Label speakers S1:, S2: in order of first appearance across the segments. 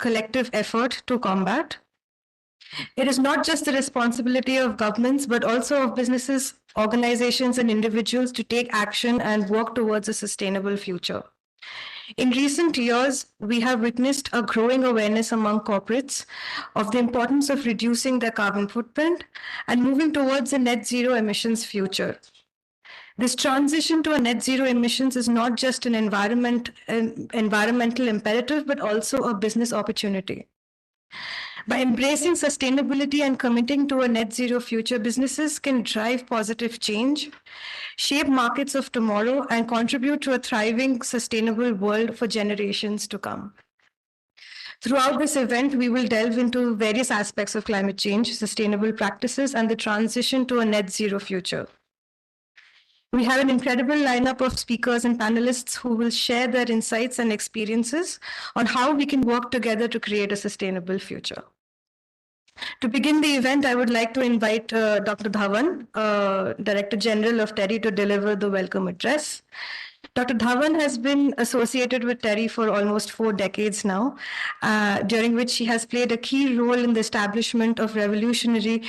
S1: collective effort to combat. It is not just the responsibility of governments, but also of businesses, organizations, and individuals to take action and work towards a sustainable future. In recent years, we have witnessed a growing awareness among corporates of the importance of reducing their carbon footprint and moving towards a net zero emissions future. This transition to a net zero emissions is not just an environmental imperative, but also a business opportunity. By embracing sustainability and committing to a net zero future, businesses can drive positive change, shape markets of tomorrow, and contribute to a thriving, sustainable world for generations to come. Throughout this event, we will delve into various aspects of climate change, sustainable practices, and the transition to a net zero future. We have an incredible lineup of speakers and panelists who will share their insights and experiences on how we can work together to create a sustainable future. To begin the event, I would like to invite Dr. Dhawan, Director General of TERI, to deliver the welcome address. Dr. Dhawan has been associated with TERI for almost 4 decades now, during which she has played a key role in the establishment of revolutionary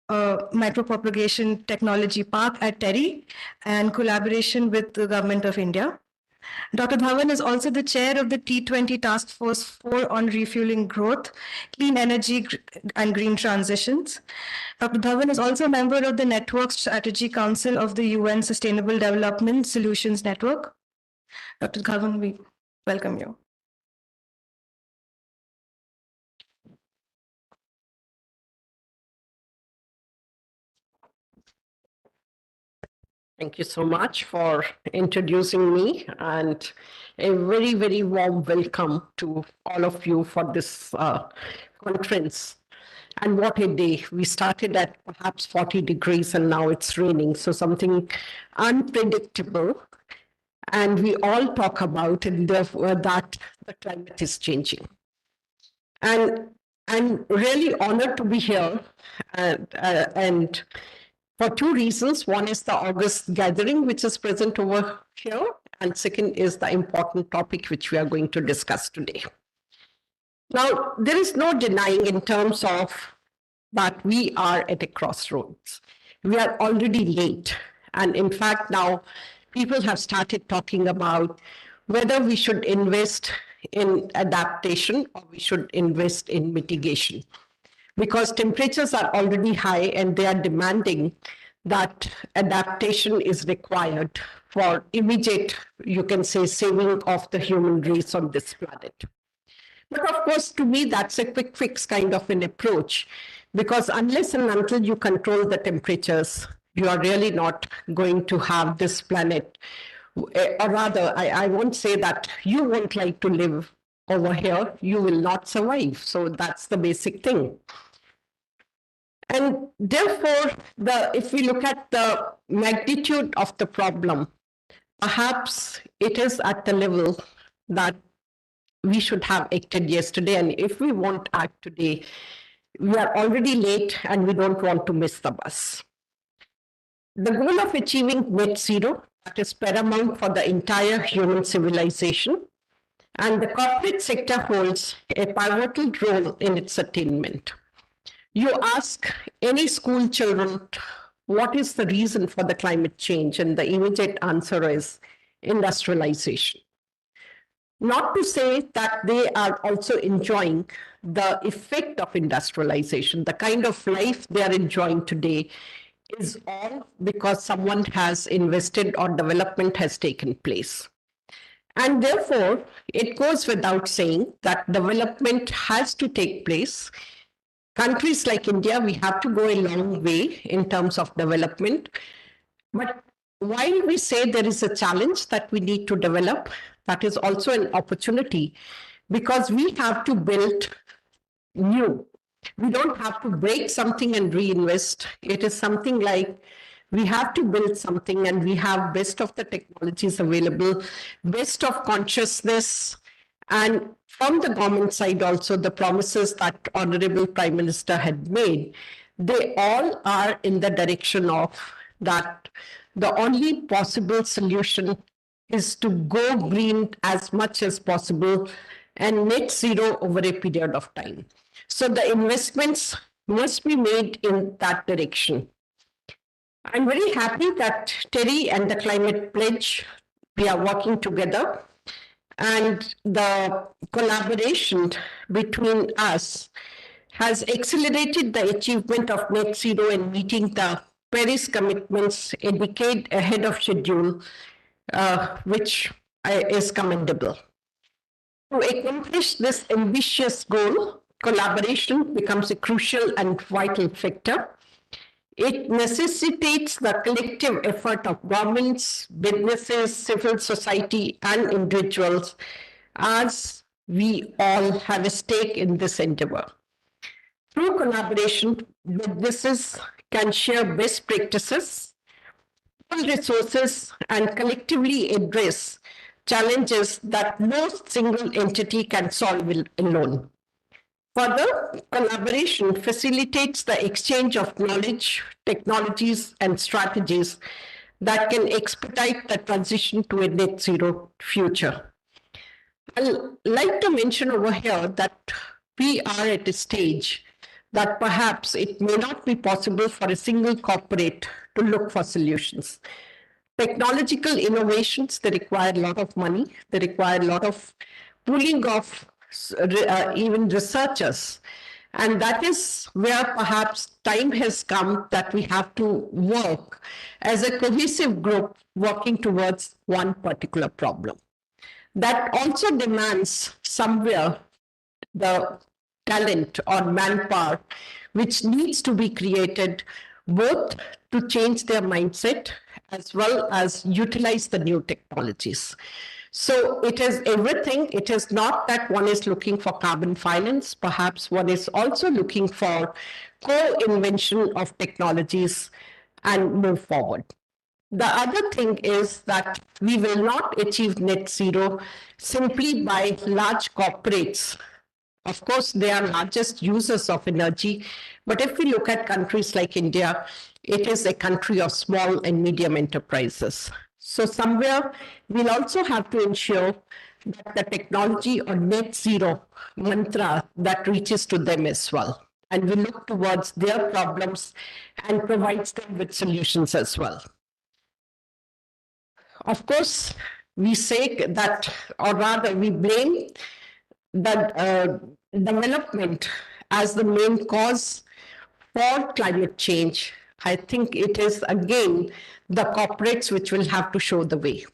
S1: micropropagation technology park at TERI and collaboration with the Government of India. Dr. Dhawan is also the chair of the T20 Task Force 4 on Refueling Growth, Clean Energy and Green Transitions. Dr. Dhawan is also a member of the Network Strategy Council of the UN Sustainable Development Solutions Network. Dr. Dhawan, we welcome you.
S2: Thank you so much for introducing me, and a very, very warm welcome to all of you for this conference. And what a day. We started at perhaps 40 degrees and now it's raining. So something unpredictable. And we all talk about it, therefore, that the climate is changing. And I'm really honored to be here and for 2 reasons. One is the August gathering, which is present over here. And second is the important topic which we are going to discuss today. Now, there is no denying in terms of that we are at a crossroads. We are already late. And in fact, now people have started talking about whether we should invest in adaptation or we should invest in mitigation. Because temperatures are already high and they are demanding that adaptation is required for immediate, you can say, saving of the human race on this planet. But of course, to me, that's a quick fix kind of an approach, because unless and until you control the temperatures, you are really not going to have this planet. Or rather, I won't say that you won't like to live over here, you will not survive. So that's the basic thing. And therefore, if we look at the magnitude of the problem, perhaps it is at the level that we should have acted yesterday. And if we won't act today, we are already late and we don't want to miss the bus. The goal of achieving net zero, that is paramount for the entire human civilization. And the corporate sector holds a pivotal role in its attainment. You ask any school children, what is the reason for the climate change? And the immediate answer is industrialization. Not to say that they are also enjoying the effect of industrialization. The kind of life they are enjoying today is all because someone has invested or development has taken place. And therefore, it goes without saying that development has to take place. Countries like India, we have to go a long way in terms of development. But while we say there is a challenge that we need to develop, that is also an opportunity, because we have to build new. We don't have to break something and reinvest. It is something like we have to build something and we have best of the technologies available, best of consciousness, and from the government side also, the promises that Honorable Prime Minister had made, they all are in the direction of that the only possible solution is to go green as much as possible and net zero over a period of time. So the investments must be made in that direction. I'm very happy that Terry and the Climate Pledge, we are working together, and the collaboration between us has accelerated the achievement of net zero and meeting the Paris commitments a decade ahead of schedule, which is commendable. To accomplish this ambitious goal, collaboration becomes a crucial and vital factor. It necessitates the collective effort of governments, businesses, civil society, and individuals, as we all have a stake in this endeavor. Through collaboration, businesses can share best practices, pool resources, and collectively address challenges that no single entity can solve alone. Further, collaboration facilitates the exchange of knowledge, technologies, and strategies that can expedite the transition to a net zero future. I'd like to mention over here that we are at a stage that perhaps it may not be possible for a single corporate to look for solutions. Technological innovations, they require a lot of money, they require a lot of pooling of even researchers. And that is where perhaps time has come that we have to work as a cohesive group working towards one particular problem. That also demands somewhere the talent or manpower which needs to be created both to change their mindset as well as utilize the new technologies. So it is everything. It is not that one is looking for carbon finance. Perhaps one is also looking for co-invention of technologies and move forward. The other thing is that we will not achieve net zero simply by large corporates. Of course, they are largest users of energy. But if we look at countries like India, it is a country of small and medium enterprises. So somewhere we'll also have to ensure that the technology or net zero mantra that reaches to them as well. And we look towards their problems and provides them with solutions as well. Of course, we say that, or rather we blame that development as the main cause for climate change. I think it is again the corporates which will have to show the way.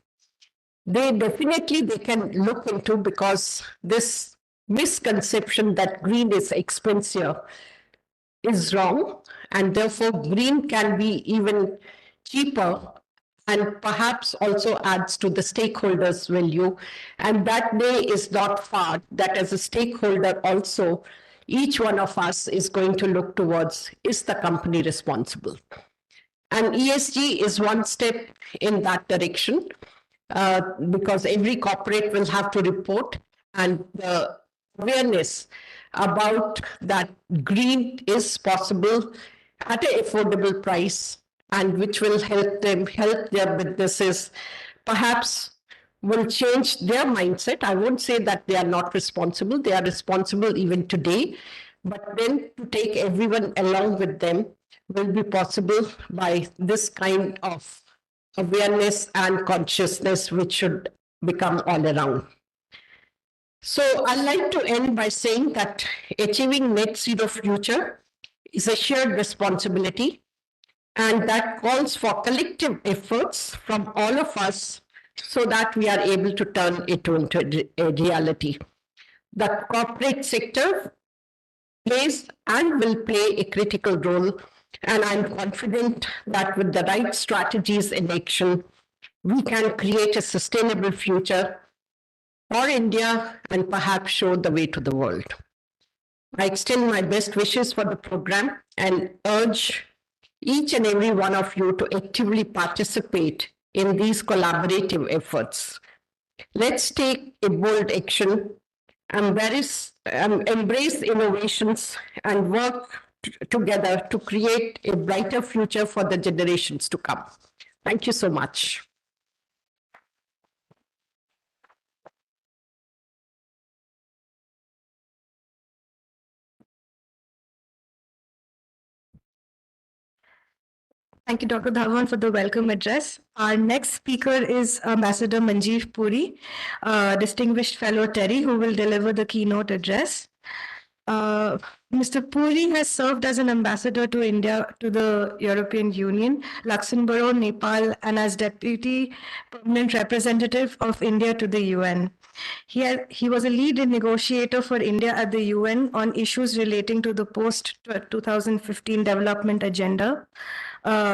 S2: They can look into, because this misconception that green is expensive is wrong, and therefore green can be even cheaper and perhaps also adds to the stakeholders' value. And that day is not far that as a stakeholder also, each one of us is going to look towards, is the company responsible? And ESG is one step in that direction, because every corporate will have to report, and the awareness about that green is possible at an affordable price, and which will help their businesses, perhaps will change their mindset. I won't say that they are not responsible. They are responsible even today. But then to take everyone along with them will be possible by this kind of awareness and consciousness, which should become all around. So I'd like to end by saying that achieving net zero future is a shared responsibility, and that calls for collective efforts from all of us so that we are able to turn it into a reality. The corporate sector plays and will play a critical role, and I'm confident that with the right strategies in action, we can create a sustainable future for India and perhaps show the way to the world. I extend my best wishes for the program and urge each and every one of you to actively participate in these collaborative efforts. Let's take a bold action, embrace innovations, and work together to create a brighter future for the generations to come. Thank you so much.
S1: Thank you, Dr. Dhawan, for the welcome address. Our next speaker is Ambassador Manjeev Puri, Distinguished Fellow Terry, who will deliver the keynote address. Mr. Puri has served as an ambassador to India, to the European Union, Luxembourg, Nepal, and as deputy permanent representative of India to the UN. He was a lead negotiator for India at the UN on issues relating to the post 2015 development agenda,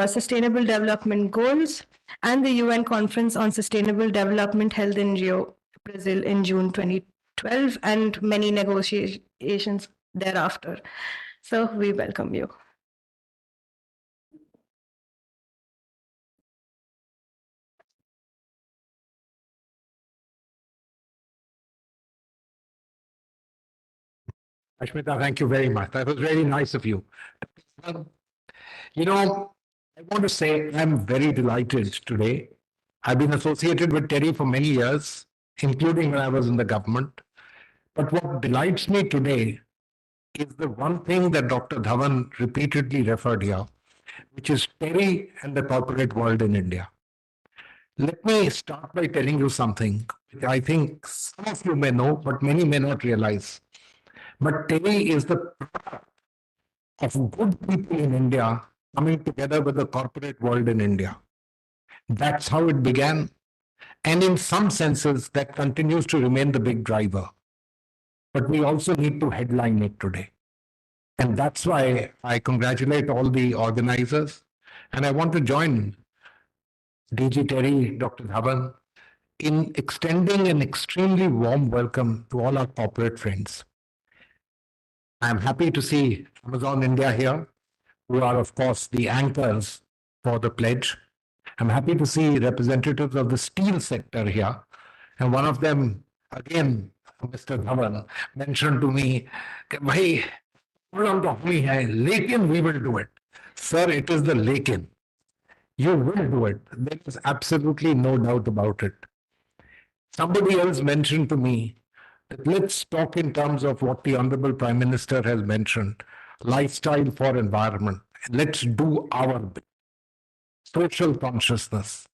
S1: sustainable development goals, and the UN Conference on Sustainable Development held in Rio, Brazil in June 2012, and many negotiations thereafter. So we welcome you.
S3: Ashmita, thank you very much. That was very nice of you. You know, I want to say I'm very delighted today. I've been associated with Terry for many years, including when I was in the government. But what delights me today is the one thing that Dr. Dhawan repeatedly referred here, which is Terry and the corporate world in India. Let me start by telling you something which I think some of you may know, but many may not realize. But Terry is the product of good people in India coming together with the corporate world in India. That's how it began. And in some senses, that continues to remain the big driver. But we also need to headline it today. And that's why I congratulate all the organizers. And I want to join DG Terry, Dr. Dhawan, in extending an extremely warm welcome to all our corporate friends. I'm happy to see Amazon India here, who are, of course, the anchors for the pledge. I'm happy to see representatives of the steel sector here. And one of them, again, Mr. Dhawan, mentioned to me, "Bhai, problem to hum hai, lekin we will do it." Sir, it is the lekin. You will do it. There is absolutely no doubt about it. Somebody else mentioned to me that let's talk in terms of what the Honorable Prime Minister has mentioned, lifestyle for environment. Let's do our bit. Social consciousness.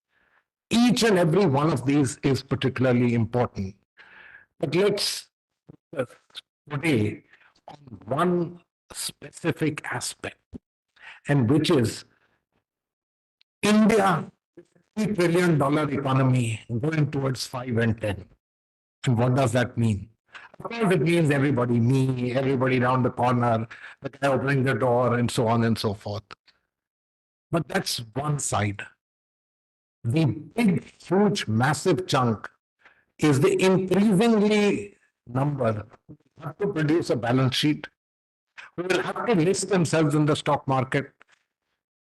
S3: Each and every one of these is particularly important. But let's focus today on one specific aspect, and which is India, $3 trillion economy going towards 5 and 10. And what does that mean? Of course, it means everybody, me, everybody around the corner, the guy opening the door, and so on and so forth. But that's one side. The big, huge, massive chunk is the increasingly number who have to produce a balance sheet, who will have to list themselves in the stock market,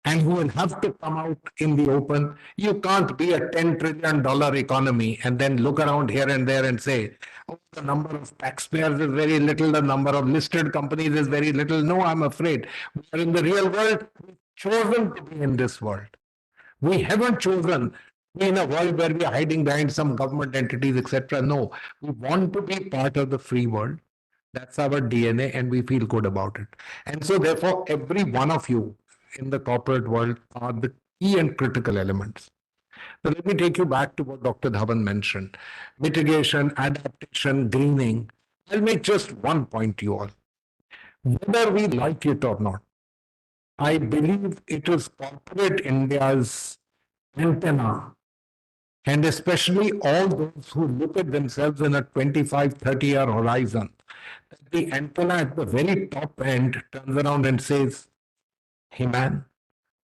S3: and who will have to come out in the open. You can't be a $10 trillion economy and then look around here and there and say, oh, the number of taxpayers is very little, the number of listed companies is very little. No, I'm afraid. We are in the real world. We've chosen to be in this world. We haven't chosen to be in a world where we are hiding behind some government entities, etc. No, we want to be part of the free world. That's our DNA, and we feel good about it. And so, therefore, every one of you in the corporate world are the key and critical elements. So let me take you back to what Dr. Dhawan mentioned. Mitigation, adaptation, greening. I'll make just one point to you all. Whether we like it or not, I believe it is corporate India's antenna, and especially all those who look at themselves in a 25, 30-year horizon. The antenna at the very top end turns around and says, hey man,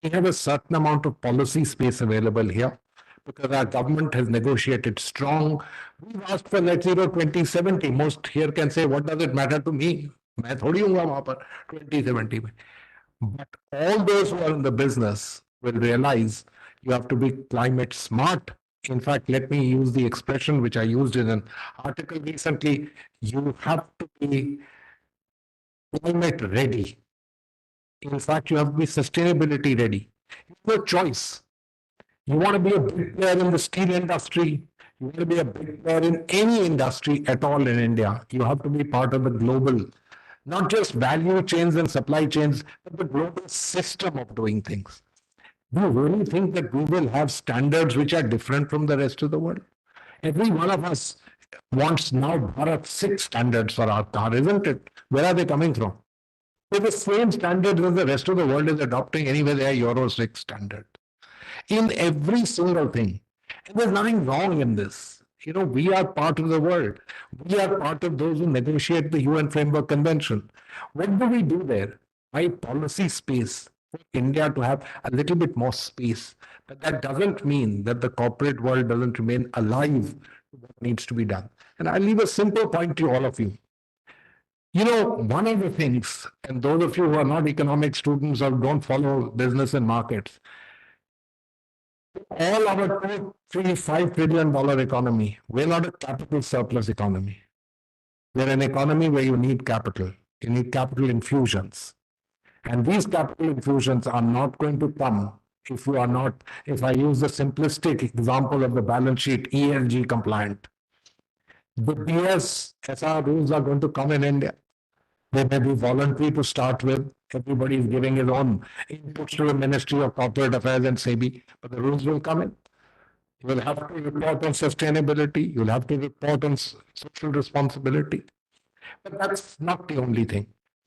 S3: we have a certain amount of policy space available here because our government has negotiated strong. We've asked for net zero 2070. Most here can say, what does it matter to me? मैं थोड़ी हूँगा वहां पर 2070 में. But all those who are in the business will realize you have to be climate smart. In fact, let me use the expression which I used in an article recently. You have to be climate ready. In fact, you have to be sustainability ready. You have no choice. You want to be a big player in the steel industry. You want to be a big player in any industry at all in India. You have to be part of the global, not just value chains and supply chains, but the global system of doing things. Do you really think that we will have standards which are different from the rest of the world? Every one of us wants now Bharat 6 standards for our car, isn't it? Where are they coming from? They're the same standards that the rest of the world is adopting anyway. They are Euro 6 standard in every single thing. And there's nothing wrong in this. We are part of the world. We are part of those who negotiate the UN Framework Convention. What do we do there? My policy space for India to have a little bit more space. But that doesn't mean that the corporate world doesn't remain alive to what needs to be done. And I'll leave a simple point to all of you. One of the things, and those of you who are not economic students or don't follow business and markets, all our $2, $3, $5 trillion economy, we're not a capital surplus economy. We're an economy where you need capital. You need capital infusions. And these capital infusions are not going to come if you are not, if I use the simplistic example of the balance sheet, ESG compliant. The BSSR rules are going to come in India. They may be voluntary to start with. Everybody is giving his own inputs to the Ministry of Corporate Affairs and SEBI, but the rules will come in. You will have to report on sustainability. You'll have to report on social responsibility. But that's not the only thing.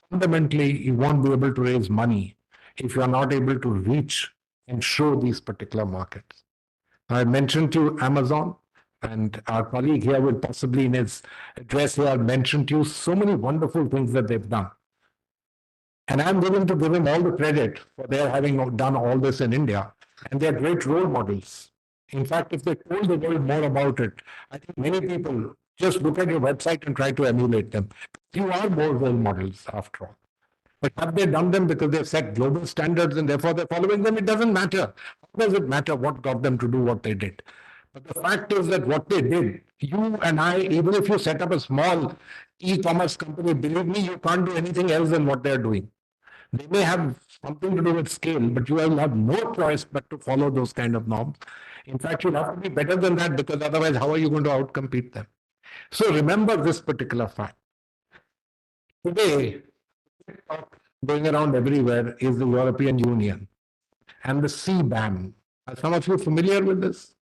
S3: Fundamentally, you won't be able to raise money if you are not able to reach and show these particular markets. I mentioned to you Amazon, and our colleague here will possibly in his address here mention to you so many wonderful things that they've done. And I'm willing to give him all the credit for their having done all this in India. And they're great role models. In fact, if they told the world more about it, I think many people just look at your website and try to emulate them. You are more role models after all. But have they done them because they've set global standards and therefore they're following them? It doesn't matter. How does it matter what got them to do what they did? But the fact is that what they did, you and I, even if you set up a small e-commerce company, believe me, you can't do anything else than what they're doing. They may have something to do with scale, but you will have no choice but to follow those kind of norms. In fact, you'll have to be better than that because otherwise, how are you going to outcompete them? So remember this particular fact. Today, going around everywhere is the European Union and the CBAM. Are some of you familiar with this?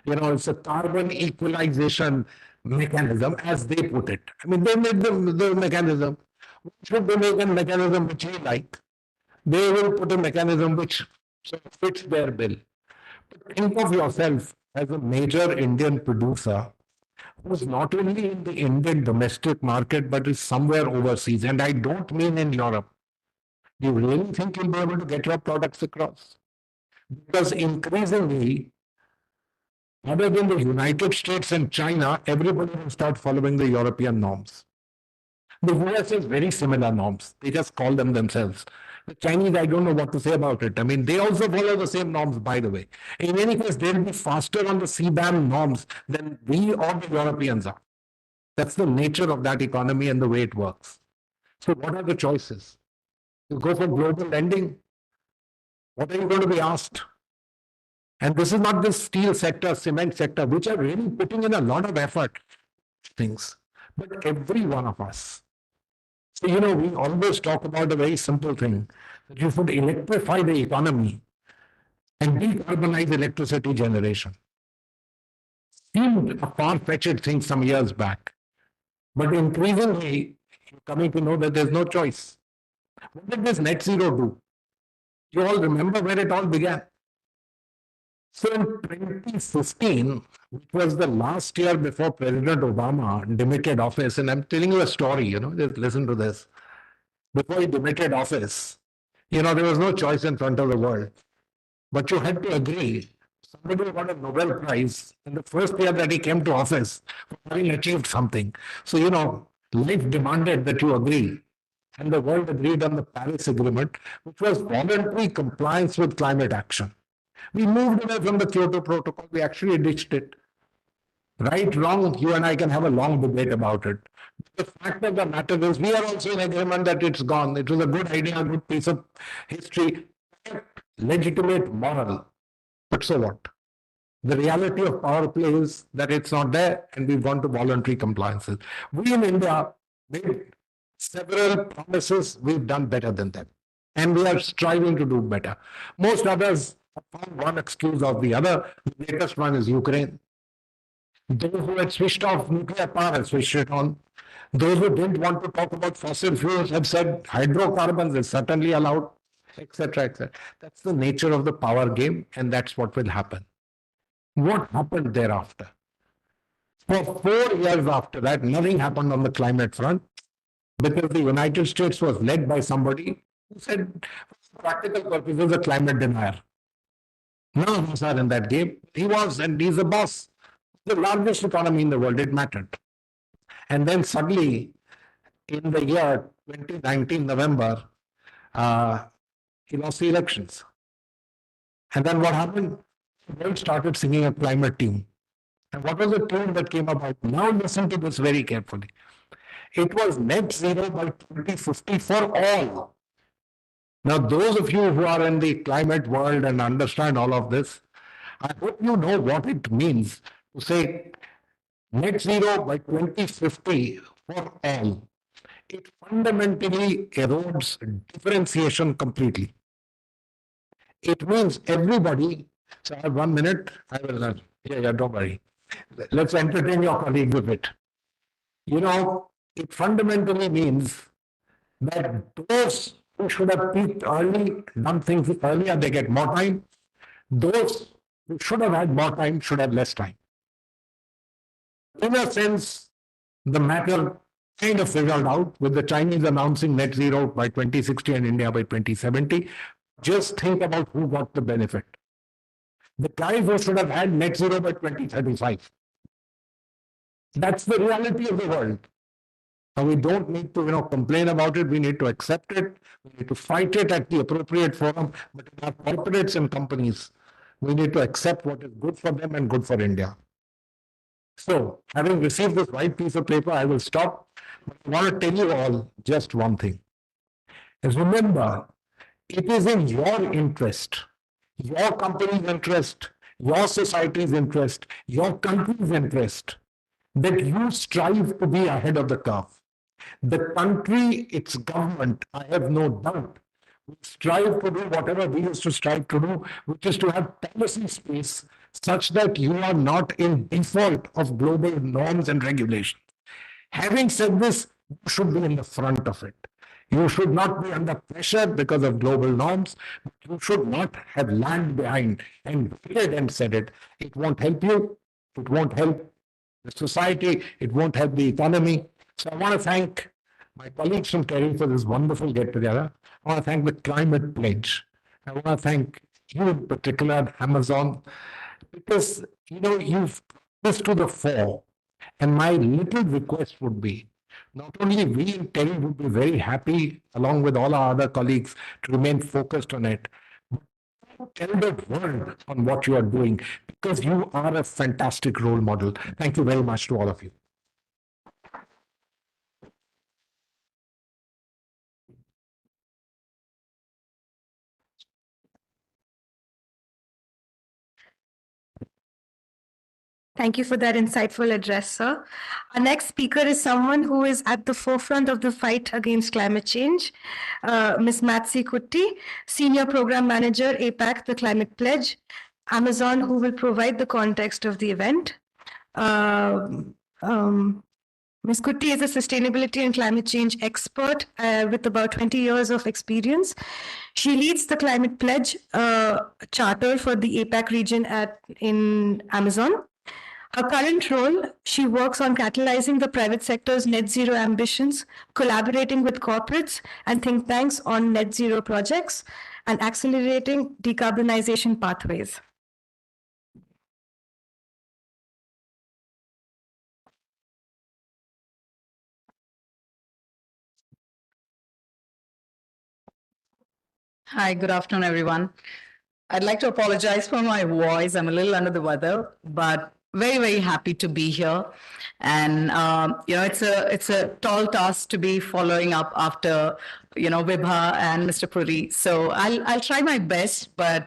S3: It's a carbon equalization mechanism, as they put it. I mean, they made the mechanism. Should they make a mechanism which we like? They will put a mechanism which fits their bill. But think of yourself as a major Indian producer who's not only in the Indian domestic market, but is somewhere overseas. And I don't mean in Europe. Do you really think you'll be able to get your products across? Because increasingly, other than the United States and China, everybody will start following the European norms. The US has very similar norms. They just call them themselves. The Chinese, I don't know what to say about it. I mean, they also follow the same norms, by the way. In any case, they'll be faster on the CBAM norms than we or the Europeans are. That's the nature of that economy and the way it works. So what are the choices? You go for global lending. What are you going to be asked? And this is not the steel sector, cement sector, which are really putting in a lot of effort, things, but every one of us. So, we always talk about a very simple thing, that you should electrify the economy and decarbonize electricity generation. Seemed a far-fetched thing some years back, but increasingly, you're coming to know that there's no choice. What did this net zero do? You all remember where it all began? So in 2015, which was the last year before President Obama demitted office, and I'm telling you a story, just listen to this. Before he demitted office, there was no choice in front of the world. But you had to agree. Somebody got a Nobel Prize in the first year that he came to office for having achieved something. So, life demanded that you agree. And the world agreed on the Paris Agreement, which was voluntary compliance with climate action. We moved away from the Kyoto Protocol. We actually ditched it. Right, wrong, you and I can have a long debate about it. The fact of the matter is, we are also in agreement that it's gone. It was a good idea, a good piece of history, legitimate, moral. But so what? The reality of power play is that it's not there, and we've gone to voluntary compliances. We in India made several promises. We've done better than them. And we are striving to do better. Most others found one excuse or the other. The latest one is Ukraine. Those who had switched off nuclear power have switched it on. Those who didn't want to talk about fossil fuels have said hydrocarbons is certainly allowed, etc., etc. That's the nature of the power game, and that's what will happen. What happened thereafter? For 4 years after that, nothing happened on the climate front because the United States was led by somebody who said, for practical purposes, a climate denier. None of us are in that game. He was, and he's the boss. The largest economy in the world, it mattered. And then suddenly, in the year 2019, November, he lost the elections. And then what happened? The world started singing a climate tune. And what was the tune that came about? Now listen to this very carefully. It was net zero by 2050 for all. Now, those of you who are in the climate world and understand all of this, I hope you know what it means to say net zero by 2050 for all. It fundamentally erodes differentiation completely. It means everybody. So I have 1 minute. I will. Yeah, don't worry. Let's entertain your colleagues a bit. You know, it fundamentally means that those who should have peaked early, done things earlier, they get more time. Those who should have had more time should have less time. In a sense, the matter kind of figured out with the Chinese announcing net zero by 2060 and India by 2070. Just think about who got the benefit. The guys who should have had net zero by 2035. That's the reality of the world. Now, we don't need to, complain about it. We need to accept it. We need to fight it at the appropriate forum. But in our corporates and companies, we need to accept what is good for them and good for India. So, having received this white piece of paper, I will stop. I want to tell you all just one thing. Is remember, it is in your interest, your company's interest, your society's interest, your country's interest, that you strive to be ahead of the curve. The country, its government, I have no doubt, will strive to do whatever we used to strive to do, which is to have policy space such that you are not in default of global norms and regulations. Having said this, you should be in the front of it. You should not be under pressure because of global norms. You should not have lagged behind and waited and said it. It won't help you. It won't help the society. It won't help the economy. So I want to thank my colleagues from Kerry for this wonderful get-together. I want to thank the Climate Pledge. I want to thank you in particular, Amazon, because, you've put this to the fore. And my little request would be, not only we in Kerry would be very happy, along with all our other colleagues, to remain focused on it, but tell the world on what you are doing, because you are a fantastic role model. Thank you very much to all of you.
S1: Thank you for that insightful address, sir. Our next speaker is someone who is at the forefront of the fight against climate change, Ms. Matsi Kutti, Senior Program Manager, APAC, the Climate Pledge, Amazon, who will provide the context of the event. Ms. Kutti is a sustainability and climate change expert with about 20 years of experience. She leads the Climate Pledge charter for the APAC region in Amazon. Her current role, she works on catalyzing the private sector's net zero ambitions, collaborating with corporates and think tanks on net zero projects, and accelerating decarbonization pathways.
S4: Hi, good afternoon, everyone. I'd like to apologize for my voice. I'm a little under the weather, but very, very happy to be here. And it's a tall task to be following up after Vibha and Mr. Puri. So I'll try my best, but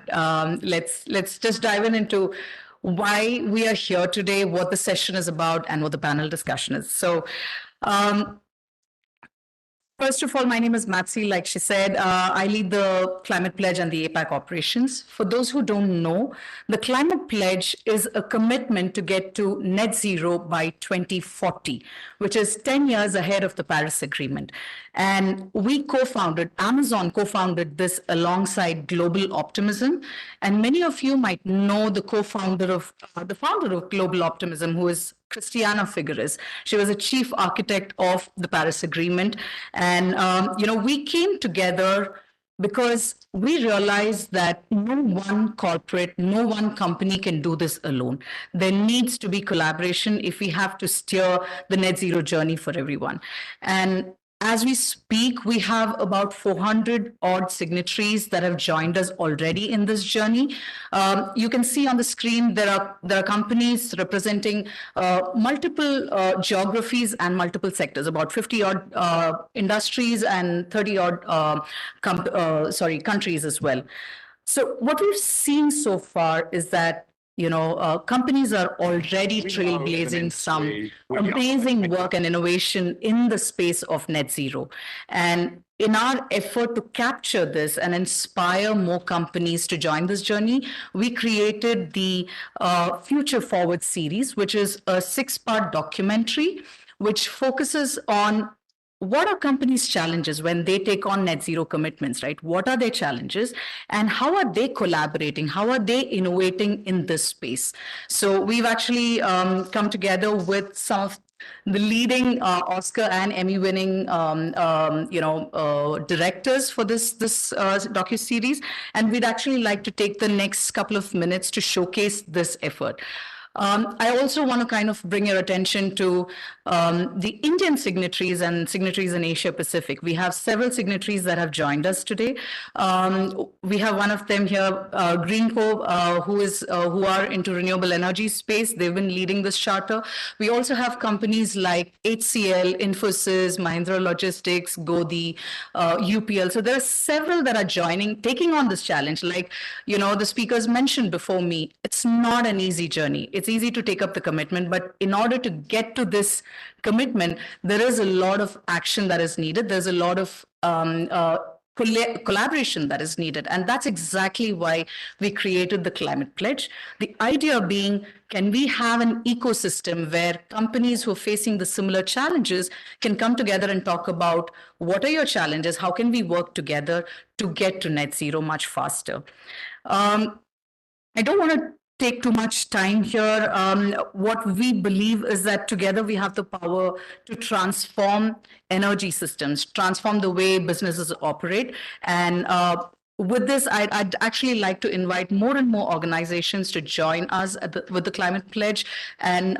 S4: let's just dive into why we are here today, what the session is about, and what the panel discussion is. So First of all, my name is Matsi. Like she said, I lead the Climate Pledge and the APAC operations. For those who don't know, the Climate Pledge is a commitment to get to net zero by 2040, which is 10 years ahead of the Paris Agreement. And Amazon co-founded this alongside Global Optimism. And many of you might know the founder of Global Optimism, who is Christiana Figueres. She was a chief architect of the Paris Agreement. And, we came together because we realized that no one corporate, no one company can do this alone. There needs to be collaboration if we have to steer the net zero journey for everyone. And as we speak, we have about 400 odd signatories that have joined us already in this journey. You can see on the screen there are companies representing multiple geographies and multiple sectors, about 50 odd industries and 30 odd countries as well. So what we've seen so far is that companies are already trailblazing some amazing work and innovation in the space of net zero. And in our effort to capture this and inspire more companies to join this journey, we created the Future Forward series, which is a 6-part documentary which focuses on what are companies' challenges when they take on net zero commitments, right? What are their challenges and how are they collaborating? How are they innovating in this space? So we've actually come together with some of the leading Oscar and Emmy winning directors for this docu-series. And we'd actually like to take the next couple of minutes to showcase this effort. I also want to kind of bring your attention to the Indian signatories and signatories in Asia Pacific. We have several signatories that have joined us today. We have one of them here, Greenco, who are into renewable energy space. They've been leading this charter. We also have companies like HCL, Infosys, Mahindra Logistics, Godi, UPL. So there are several that are joining, taking on this challenge. Like, the speakers mentioned before me, it's not an easy journey. It's easy to take up the commitment, but in order to get to this commitment, there is a lot of action that is needed. There's a lot of collaboration that is needed. And that's exactly why we created the Climate Pledge. The idea being, can we have an ecosystem where companies who are facing the similar challenges can come together and talk about what are your challenges? How can we work together to get to net zero much faster? I don't want to take too much time here. What we believe is that together we have the power to transform energy systems, transform the way businesses operate. And with this, I'd actually like to invite more and more organizations to join us with the Climate Pledge and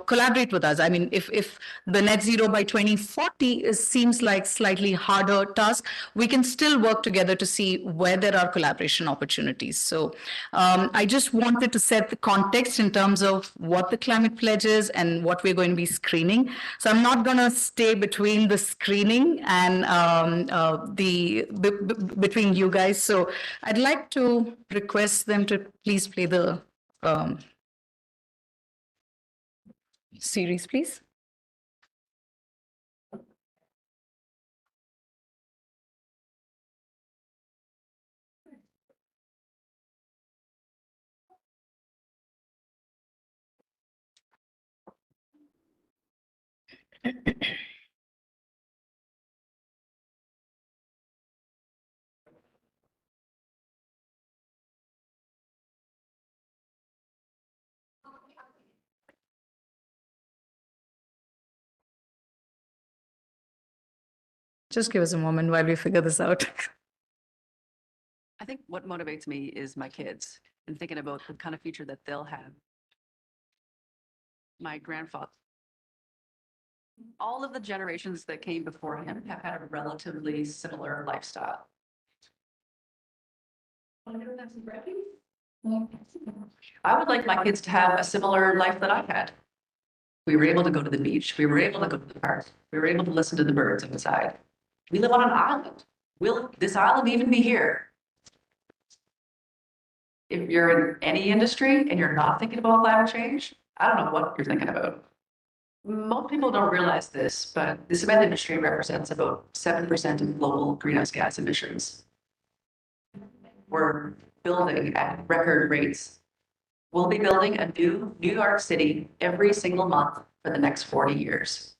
S4: collaborate with us. I mean, if the net zero by 2040 seems like slightly harder task, we can still work together to see where there are collaboration opportunities. So I just wanted to set the context in terms of what the Climate Pledge is and what we're going to be screening. So I'm not going to stay between the screening and between you guys. So I'd like to request them to please play the series, please. Just give us a moment while we figure this out.
S5: I think what motivates me is my kids and thinking about the kind of future that they'll have. My grandfather, all of the generations that came before him have had a relatively similar lifestyle. I would like my kids to have a similar life that I had. We were able to go to the beach. We were able to go to the park. We were able to listen to the birds outside. We live on an island. Will this island even be here? If you're in any industry and you're not thinking about climate change, I don't know what you're thinking about. Most people don't realize this, but the cement industry represents about 7% of global greenhouse gas emissions. We're building at record rates. We'll be building a new New York City every single month for the next 40 years.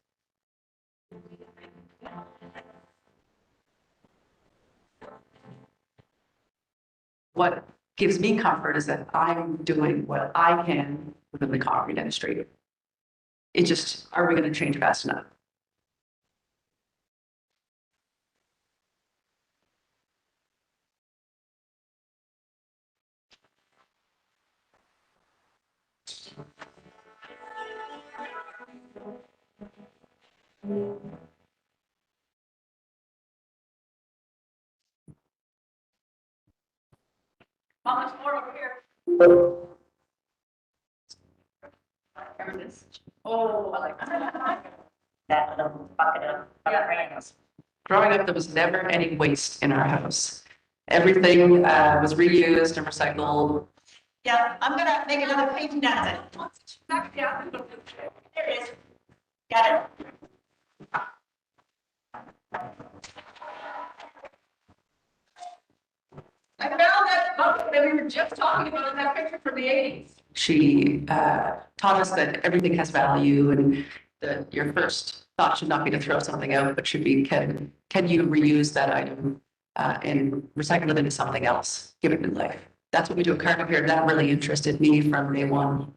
S5: What gives me comfort is that I'm doing what I can within the concrete industry. It just, are we going to change fast enough? How much more over here? Oh, I like that little bucket of grains. Growing up, there was never any waste in our house. Everything was reused and recycled.
S6: Yeah, I'm gonna make another painting down it. There it is. Got it.
S5: I found that book that we were just talking about in that picture from the 80s. She taught us that everything has value and that your first thought should not be to throw something out, but should be, can you reuse that item and recycle it into something else, give it new life. That's what we do at Carbon Here. That really interested me from day one.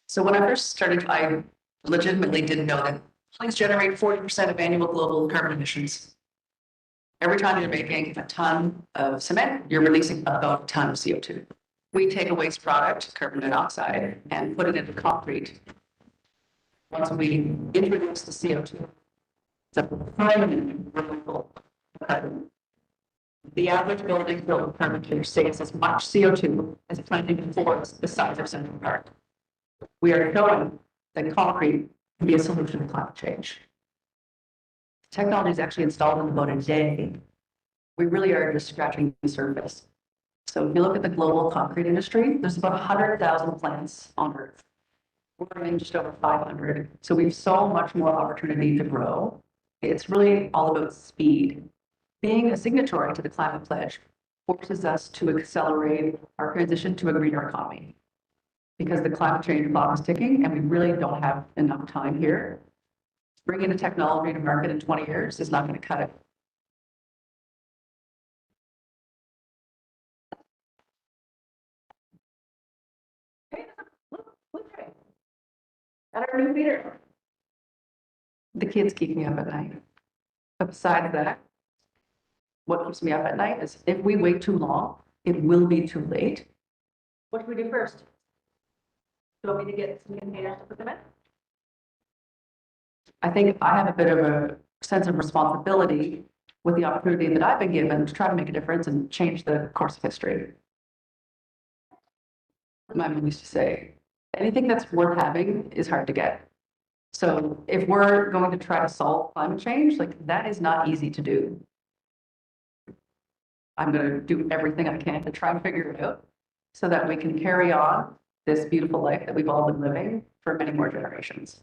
S5: So when I first started, I legitimately didn't know that planes generate 40% of annual global carbon emissions. Every time you're making a ton of cement, you're releasing about a ton of CO2. We take a waste product, carbon dioxide, and put it into concrete. Once we introduce the CO2, it's a permanent removal of carbon. The average building built with permaculture saves as much CO2 as planting a forest the size of Central Park. We are showing that concrete can be a solution to climate change. Technology is actually installed in about a day. We really are just scratching the surface. So if you look at the global concrete industry, there's about 100,000 plants on Earth. We're in just over 500. So we have so much more opportunity to grow. It's really all about speed. Being a signatory to the climate pledge forces us to accelerate our transition to a greener economy. Because the climate change clock is ticking and we really don't have enough time here. Bringing a technology to market in 20 years is not going to cut it. At our new theater. The kids keep me up at night. But besides that, what keeps me up at night is if we wait too long, it will be too late. What do we do first? Do you want me to get some containers to put them in? I think I have a bit of a sense of responsibility with the opportunity that I've been given to try to make a difference and change the course of history. My mom used to say, anything that's worth having is hard to get. So if we're going to try to solve climate change, like that is not easy to do. I'm going to do everything I can to try and figure it out so that we can carry on this beautiful life that we've all been living for many more generations.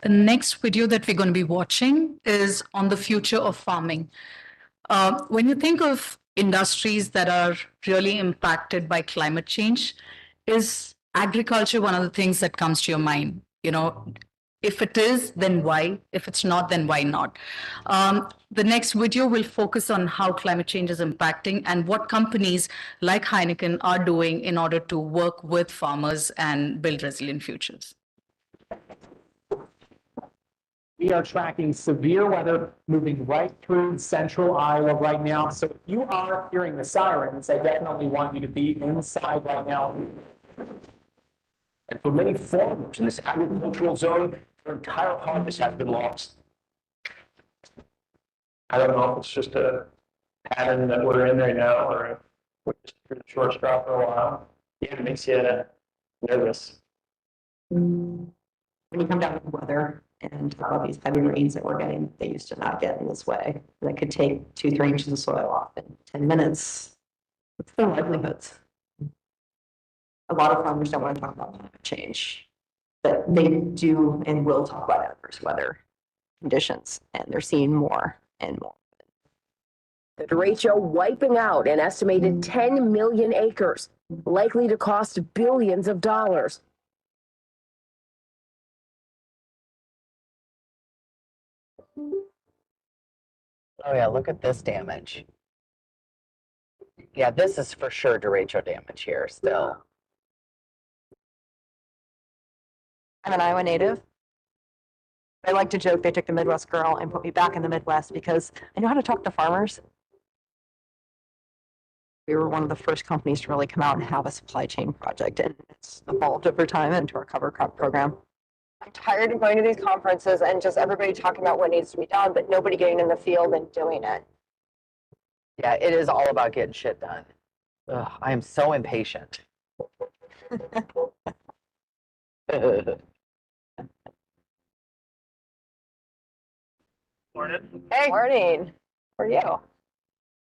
S4: The next video that we're going to be watching is on the future of farming. When you think of industries that are really impacted by climate change, is agriculture one of the things that comes to your mind? You know, if it is, then why? If it's not, then why not? The next video will focus on how climate change is impacting and what companies like Heineken are doing in order to work with farmers and build resilient futures.
S7: We are tracking severe weather moving right through central Iowa right now. So if you are hearing the sirens, I definitely want you to be inside right now.
S8: And for many farmers in this agricultural zone, their entire harvest has been lost.
S7: I don't know if it's just a pattern that we're in right now, or if we're just through the short straw for a while. Yeah, it makes you nervous.
S9: When you come down with weather and all these heavy rains that we're getting, they used to not get in this way. That could take 2, 3 inches of soil off in 10 minutes. What's their livelihoods? A lot of farmers don't want to talk about climate change, but they do and will talk about adverse weather conditions, and they're seeing more and more.
S10: The derecho wiping out an estimated 10 million acres, likely to cost billions of dollars.
S11: Oh yeah, look at this damage. Yeah, this is for sure derecho damage here still.
S9: I'm an Iowa native. I like to joke they took the Midwest girl and put me back in the Midwest because I know how to talk to farmers. We were one of the first companies to really come out and have a supply chain project, and it's evolved over time into our cover crop program. I'm tired of going to these conferences and just everybody talking about what needs to be done, but nobody getting in the field and doing it.
S11: Yeah, it is all about getting shit done. Ugh, I am so impatient.
S9: Hey. Morning. How are you?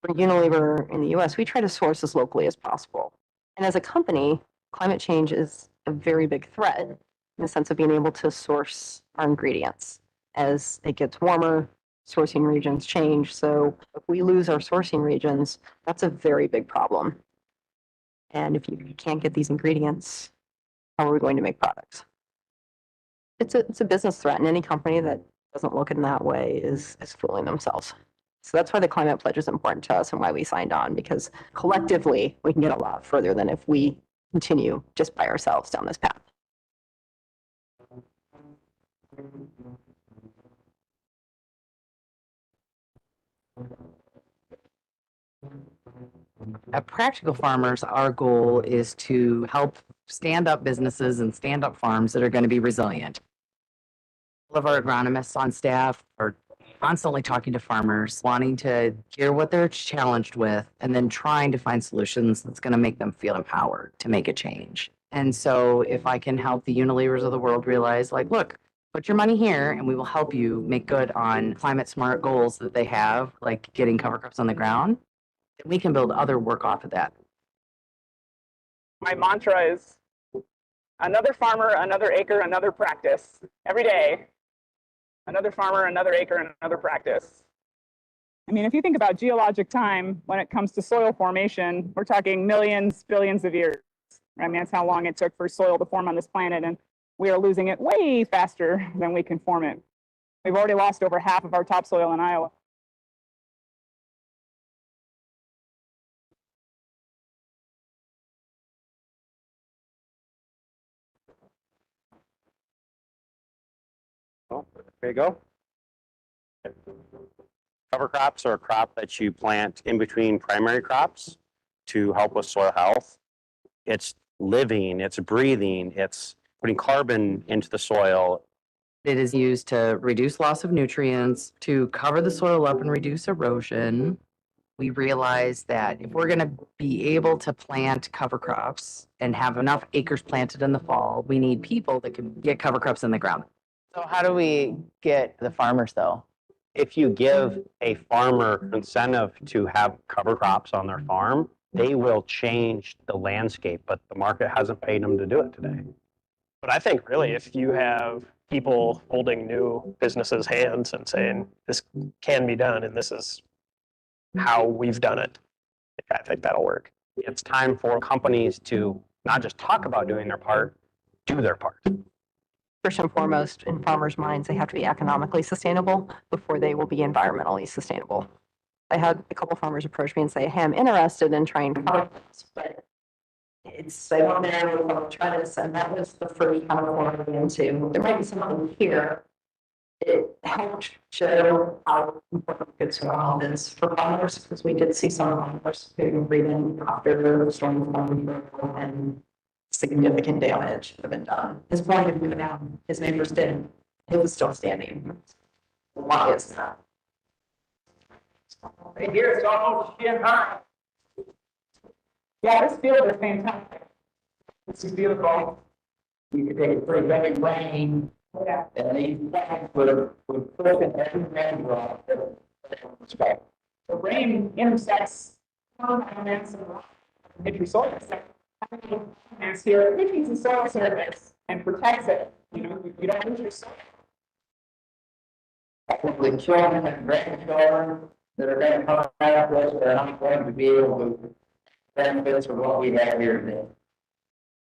S9: For Unilever in the US, we try to source as locally as possible. And as a company, climate change is a very big threat in the sense of being able to source our ingredients. As it gets warmer, sourcing regions change. So if we lose our sourcing regions, that's a very big problem. And if you can't get these ingredients, how are we going to make products? It's a business threat, and any company that doesn't look in that way is fooling themselves. So that's why the climate pledge is important to us and why we signed on, because collectively we can get a lot further than if we continue just by ourselves down this path.
S11: At Practical Farmers, our goal is to help stand up businesses and stand up farms that are going to be resilient. All of our agronomists on staff are constantly talking to farmers, wanting to hear what they're challenged with, and then trying to find solutions that's going to make them feel empowered to make a change. And so if I can help the Unilevers of the world realize, like, look, put your money here and we will help you make good on climate smart goals that they have, like getting cover crops on the ground, then we can build other work off of that.
S12: My mantra is another farmer, another acre, another practice. Every day, another farmer, another acre, and another practice. I mean, if you think about geologic time, when it comes to soil formation, we're talking millions, billions of years. I mean, that's how long it took for soil to form on this planet, and we are losing it way faster than we can form it. We've already lost over half of our topsoil in Iowa.
S8: Oh, there you go. Cover crops are a crop that you plant in between primary crops to help with soil health. It's living, it's breathing, it's putting carbon into the soil.
S11: It is used to reduce loss of nutrients, to cover the soil up and reduce erosion. We realize that if we're going to be able to plant cover crops and have enough acres planted in the fall, we need people that can get cover crops in the ground.
S13: So how do we get the farmers though?
S8: If you give a farmer incentive to have cover crops on their farm, they will change the landscape, but the market hasn't paid them to do it today.
S7: But I think really if you have people holding new businesses' hands and saying this can be done and this is how we've done it, I think that'll work.
S8: It's time for companies to not just talk about doing their part, do their part.
S9: First and foremost, in farmers' minds, they have to be economically sustainable before they will be environmentally sustainable. I had a couple farmers approach me and say, hey, I'm interested in trying cover crops, but I want to try this, and that was the first kind of foray into. There might be something here. It helped show how important good soil health is for farmers, because we did see some farmers who breathe in after the storm and significant damage had been done. His barn didn't go down, his neighbors did. It was still standing. Why is that?
S12: Right here, it's almost skin high. Yeah, this field is fantastic. This is beautiful. You could take a pretty heavy rain. Yeah. And these plants would put in every raindrop. The rain intersects elements and entry soil. Plants here, it keeps the soil surface and protects it. You know, you don't lose your soil. The children and grandchildren that are going to come out of this are not going to be able to benefit from what we have here today.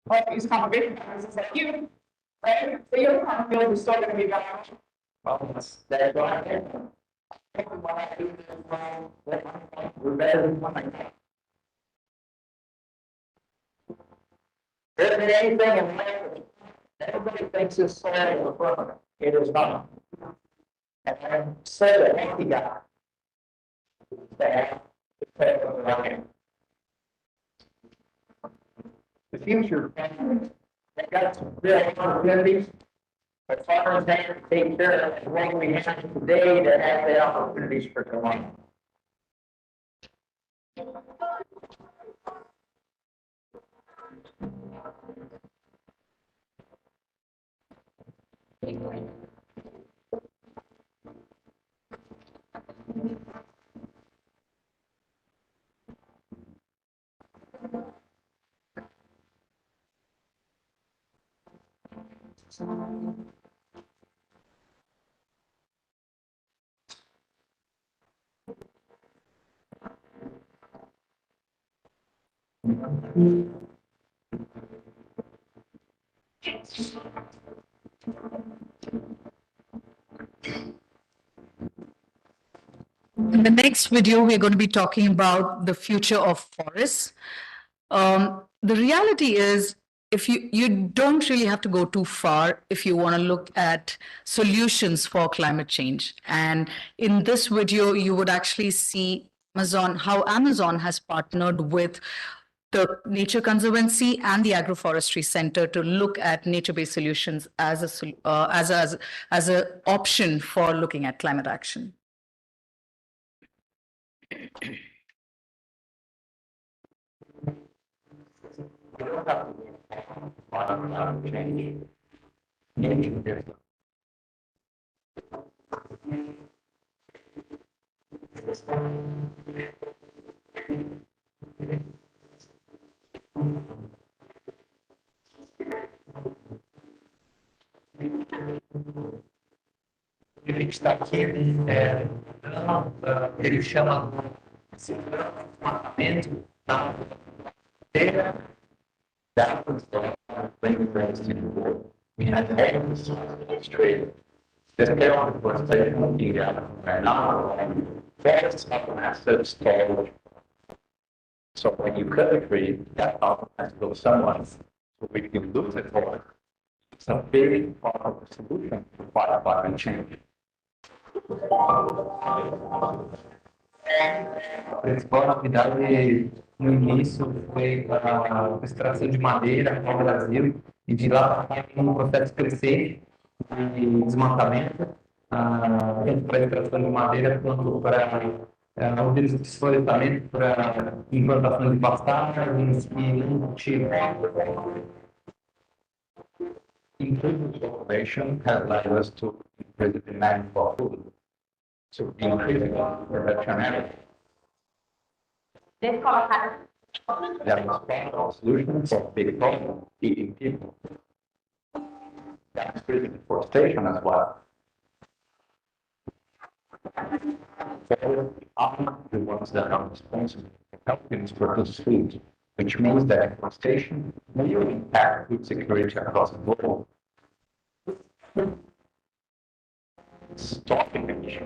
S12: Like these conservation practices like you, right? So your farm field is still going to be valuable. Well, that's what I think. What I do is we're better than one another. There isn't anything in life that everybody thinks is soil or permanent. It is not. And I'm such a happy guy. That the future, they got some real opportunities, but farmers have to take care of what we have today to have the opportunities for tomorrow.
S4: In the next video, we're going to be talking about the future of forests. The reality is, if you don't really have to go too far if you want to look at solutions for climate change. And in this video, you would actually see how Amazon has partnered with the Nature Conservancy and the Agroforestry Center to look at nature-based solutions as an option for looking at climate action.
S12: Ele está aqui, ele chama esse mapeamento da inteira da we had eggs straight. This chaos was taken and now that's massive scale. So when you cut a tree, that often has to go to someone. So we can lose it for it. It's a big part of the solution to fight climate change. A principal novidade no início foi a extração de madeira no Brasil e de lá para cá um processo crescente de desmatamento, tanto para a extração de madeira quanto para o desflorestamento, para implantação de pastagens e cultivo. Increasing population has led us to increase the demand for food. So increasing production area. There was a solution for big problem, eating people. That's increasing deforestation as well. Often the ones that are responsible for helping us produce food, which means that deforestation may impact food security across the globe. Stopping emissions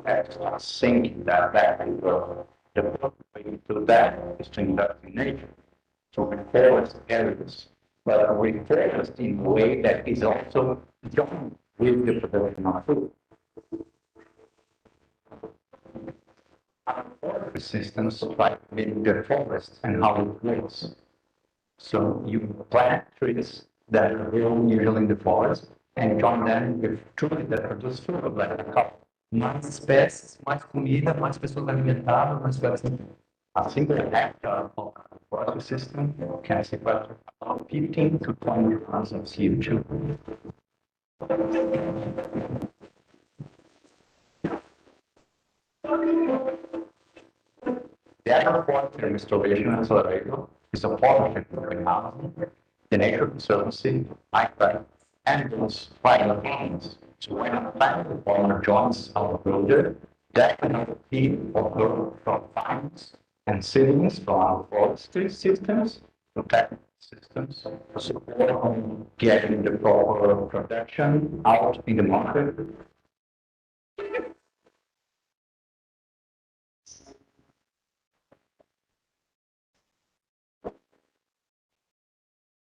S12: and sinking that back into the way to do that is to invest in nature. So we forest areas, but we forest in a way that is also joined with the production of food. Forest systems like in the forest and how it grows. So you plant trees that grow usually in the forest and join them with trees that produce food like coffee.
S14: mais espécies, mais comida, mais pessoas alimentadas, mais coisas. A single hectare of water system can sequester about 15 to 20 tons of CO2. The Agriculture Restoration Accelerator is a partnership between housing, the Nature Conservancy, ICRAC, and those private farmers. So when a private farmer joins our project, they can have a team of learn from farms and cities from our forestry systems, protected systems, support on getting the proper production out in the market.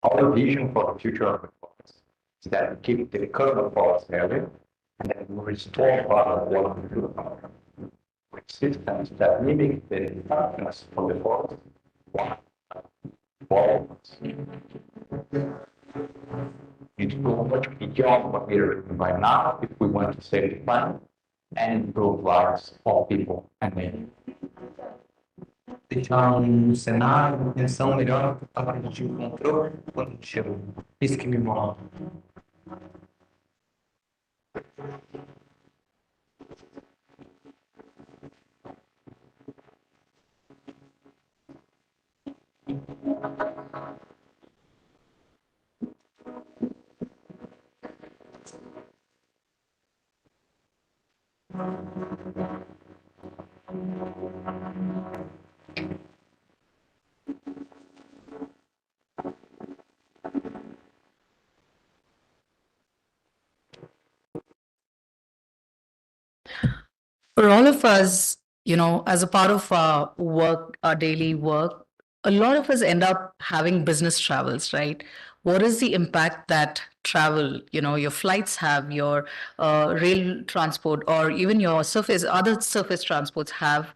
S14: Our vision for the future of the forest is that we keep the current forest area and then we restore part of what we do with systems that mimic the darkness of the forest. It will much beyond what we're doing right now if we want to save the planet and improve lives of people and nature. Deixar cenário, uma intenção melhor do que a gente encontrou quando a gente chegou. Isso que me move.
S4: For all of us, as a part of our work, our daily work, a lot of us end up having business travels, right? What is the impact that travel, your flights have, your rail transport, or even your other surface transports have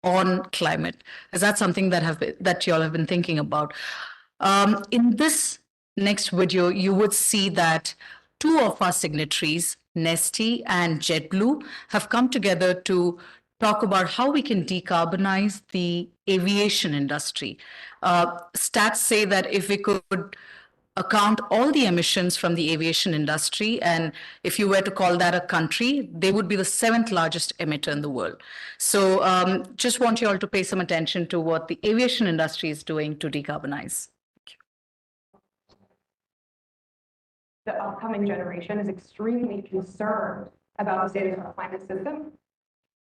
S4: on climate? Is that something that you all have been thinking about? In this next video, you would see that two of our signatories, Nestle and JetBlue, have come together to talk about how we can decarbonize the aviation industry. Stats say that if we could account all the emissions from the aviation industry, and if you were to call that a country, they would be the 7th largest emitter in the world. So just want you all to pay some attention to what the aviation industry is doing to decarbonize.
S15: The upcoming generation is extremely concerned about the state of our climate system.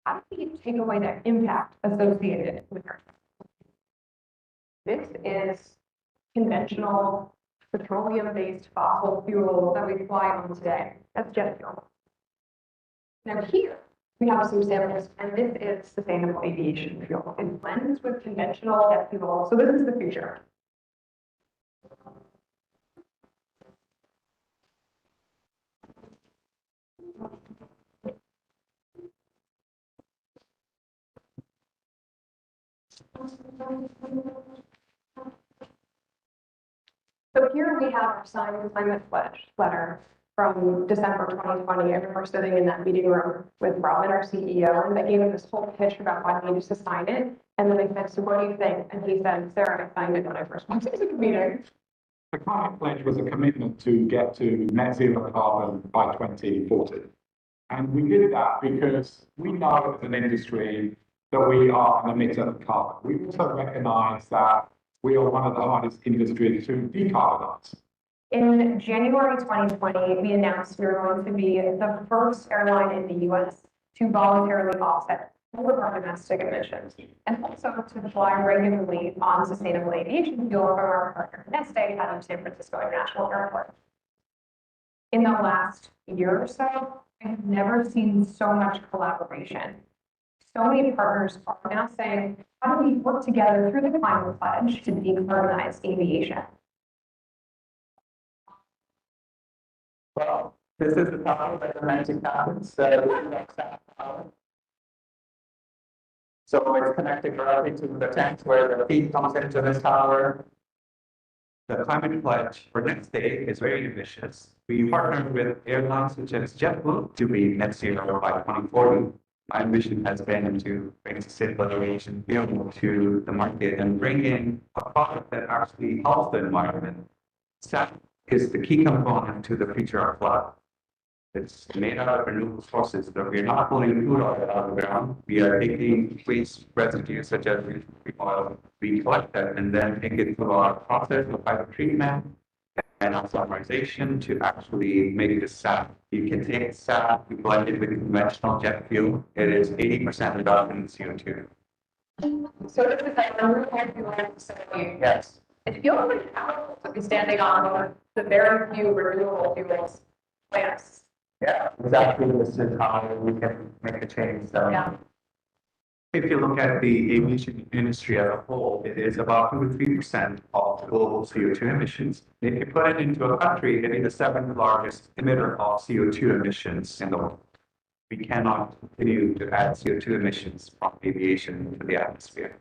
S15: How do we take away that impact associated with our? This is conventional petroleum-based fossil fuel that we fly on today. That's jet fuel. Now here we have some samples, and this is sustainable aviation fuel. It blends with conventional jet fuel, so this is the future. So here we have our signed climate pledge letter from December 2020. I remember sitting in that meeting room with Robin, our CEO, and they gave him this whole pitch about why he needed to sign it. And then they said, so what do you think? And he said, Sarah, I signed it when I first went to the meeting.
S16: The climate pledge was a commitment to get to net zero carbon by 2040. And we did that because we know as an industry that we are an emitter of carbon. We also recognize that we are one of the hardest industries to decarbonize.
S15: In January 2020, we announced we were going to be the first airline in the US to voluntarily offset all of our domestic emissions, and also to fly regularly on sustainable aviation fuel from our partner Nestle out of San Francisco International Airport. In the last year or so, I have never seen so much collaboration. So many partners are now saying, how do we work together through the climate pledge to decarbonize aviation?
S14: Well, this is the tower that the magic happens. So it's connected directly to the tank where the feed comes into this tower. The climate pledge for next day is very ambitious. We partnered with airlines such as JetBlue to be net zero by 2040. My mission has been to bring sustainable aviation fuel to the market and bring in a product that actually helps the environment. SAF is the key component to the future of flight. It's made out of renewable sources, but we're not pulling crude oil out of the ground. We are taking waste residues such as oil, we collect that and then take it through our process of hydro treatment and isomerization to actually make it a SAF. You can take SAF, you blend it with conventional jet fuel. It is 80% reduction in CO2.
S15: So this is like renewable facility.
S14: Yes.
S15: It feels like powerful to be standing on the very few renewable fuels plants.
S14: Yeah, exactly. This is how we can make a change. So.
S15: Yeah.
S14: If you look at the aviation industry as a whole, it is about 2 to 3% of global CO2 emissions. If you put it into a country, it is the seventh largest emitter of CO2 emissions in the world. We cannot continue to add CO2 emissions from aviation into the atmosphere.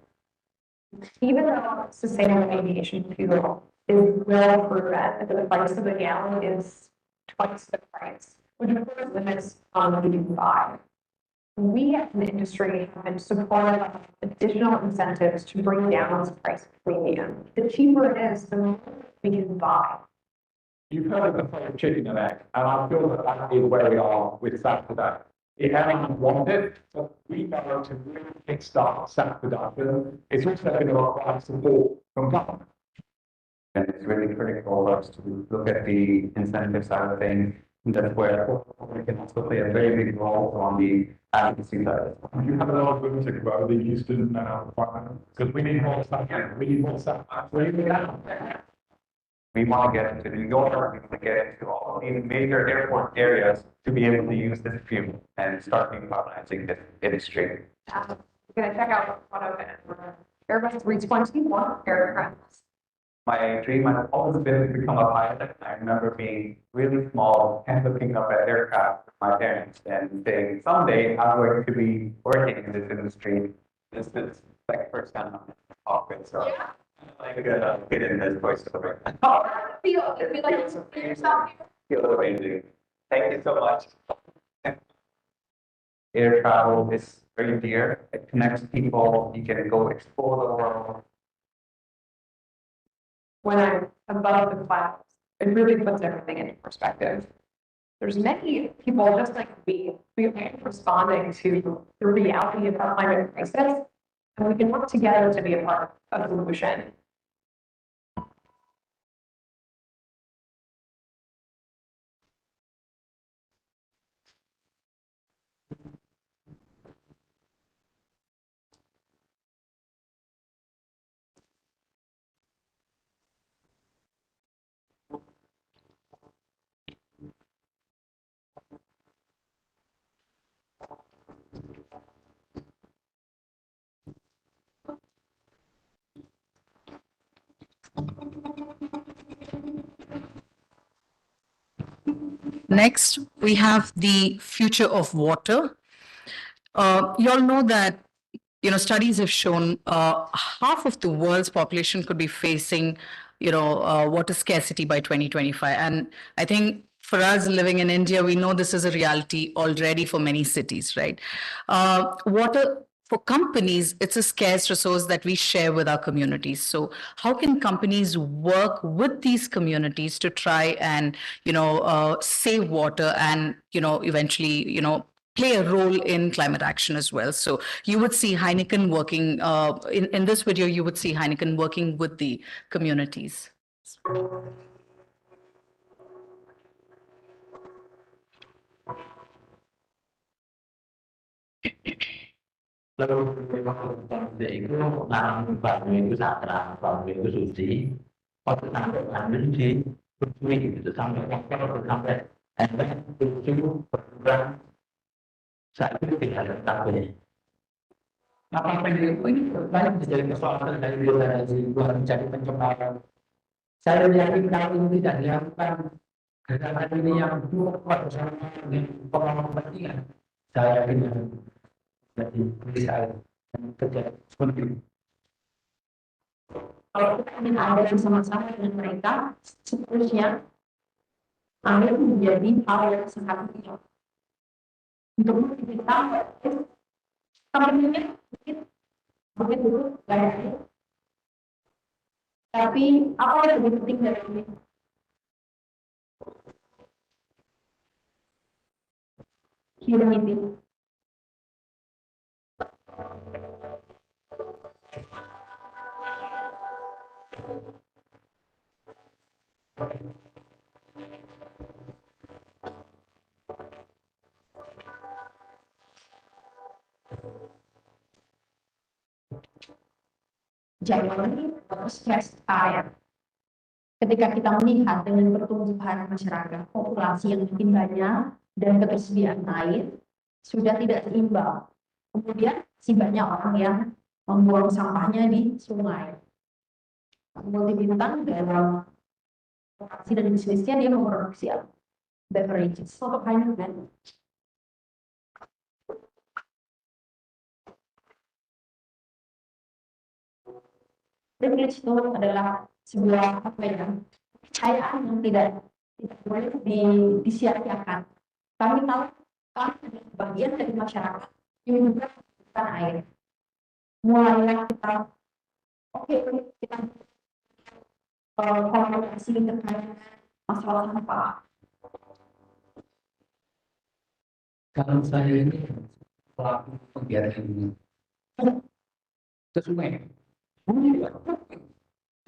S15: Even though sustainable aviation fuel is well proven that the price of a gallon is twice the price, which of course limits on what we can buy. We as an industry have been supportive of additional incentives to bring down this price premium. The cheaper it is, the more we can buy.
S16: You've heard of the whole chicken and egg, and I feel that that is where we are with SAF today. If anyone wanted, so we know to really kickstart SAF production, it's also going to require support from government.
S14: And it's really critical for us to look at the incentive side of things. And that's where we can also play a very big role on the advocacy side.
S16: You have a lot of room to grow the Houston department, because we need more SAF. We need more SAF.
S14: We want to get into New York, we want to get into all these major airport areas to be able to use this fuel and start decarbonizing this industry.
S15: We're going to check out one of Airbus 321 aircraft.
S14: My dream has always been to become a pilot. I remember being really small and looking up at aircraft with my parents and saying, someday I'm going to be working in this industry. This is like first time I'm off it, so yeah. I'm like get in this voice story.
S15: Feel like yourself.
S14: Feel amazing. Thank you so much. Air travel is very dear. It connects people. You can go explore the world.
S15: When I'm above the clouds, it really puts everything into perspective. There's many people just like we are responding to the reality of our climate crisis, and we can work together to be a part of the solution.
S4: Next, we have the future of water. You all know that, studies have shown half of the world's population could be facing, water scarcity by 2025. And I think for us living in India, we know this is a reality already for many cities, right? Water for companies, it's a scarce resource that we share with our communities. So how can companies work with these communities to try and, save water and, eventually, play a role in climate action as well? So you would see Heineken working, in this video, you would see Heineken working with the communities.
S14: Lalu itu bangun itu sakral, bangun itu suci. Waktu sampai bangun di bersuci itu sampai sampai itu berkurang. Saat itu tidak ada takutnya. Apa ini banyak menjadi persoalan dari luar menjadi pencemaran. Saya yakin kalau ini tidak dilakukan gerakan ini yang kuat bersama dengan pengalaman penting, saya yakin jadi bisa terjadi seperti
S15: Kalau kita ingin ada bersama-sama dengan mereka, seterusnya air menjadi hal yang sangat penting. Untuk kita, company-nya mungkin begitu gaya, tapi apa yang lebih penting dari ini? Humanity. Januari stress area. Ketika kita melihat dengan pertumbuhan masyarakat, populasi yang makin banyak dan ketersediaan air sudah tidak seimbang. Kemudian si banyak orang yang membuang sampahnya di sungai. Multi bintang dalam operasi dan bisnisnya dia memproduksi beverages untuk minuman. Privilege itu adalah sebuah kekayaan yang tidak boleh disia-siakan. Kami tahu kami adalah bagian dari masyarakat yang juga membutuhkan air. Mulai kita kita komunikasi terkait masalah sampah.
S17: Kalau saya ini pelaku kegiatan ini ke sungai,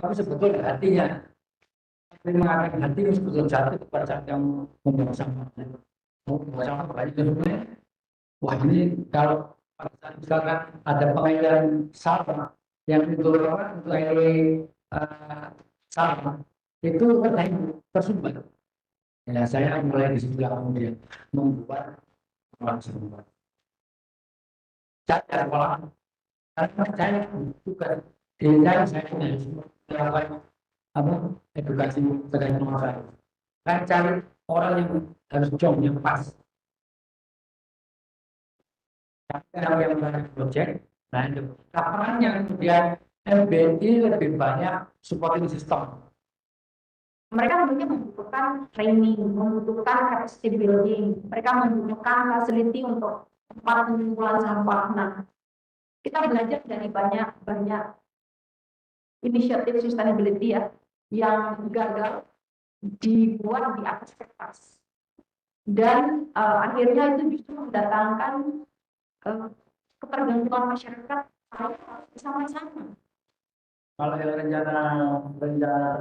S17: tapi sebetulnya hatinya mengatakan hati itu sebetulnya jatuh kepada saat yang membuang sampah. Membuang sampah banyak ke sungai. Wah ini kalau misalkan ada pengairan sampah yang untuk air sampah itu tersumbat. Ya saya mulai di sebelah kemudian membuat sampah. Saya pola karena saya juga saya melakukan edukasi terkait masalah. Saya cari orang yang harus job yang pas. Kalau yang banyak project, nah itu kapannya kemudian MBI lebih banyak supporting system.
S15: Mereka tentunya membutuhkan training, membutuhkan capacity building, mereka membutuhkan facility untuk tempat pengumpulan sampah. Nah, kita belajar dari banyak inisiatif sustainability ya yang gagal dibuat di atas kertas dan akhirnya itu justru mendatangkan ketergantungan masyarakat bersama-sama.
S17: Kalau yang rencana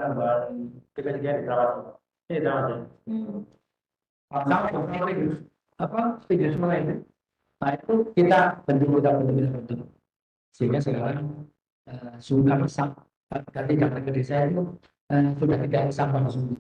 S17: tambahan tiga-tiga di Terawat, ini Terawat ya. Video semua itu. Nah itu kita bentuk sehingga sekarang sumber sampah dari data ke desa itu sudah tidak ada sampah langsung.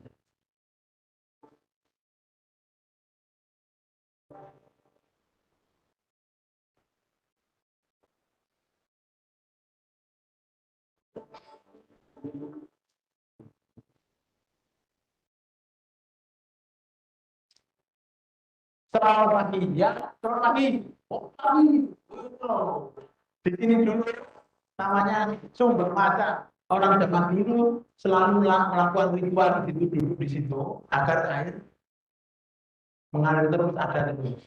S17: Selamat pagi ya, selamat pagi. Oh, pagi. Di sini dulu namanya sumber mata. Orang zaman dulu selalu melakukan ritual duduk di situ agar air mengalir terus ada terus.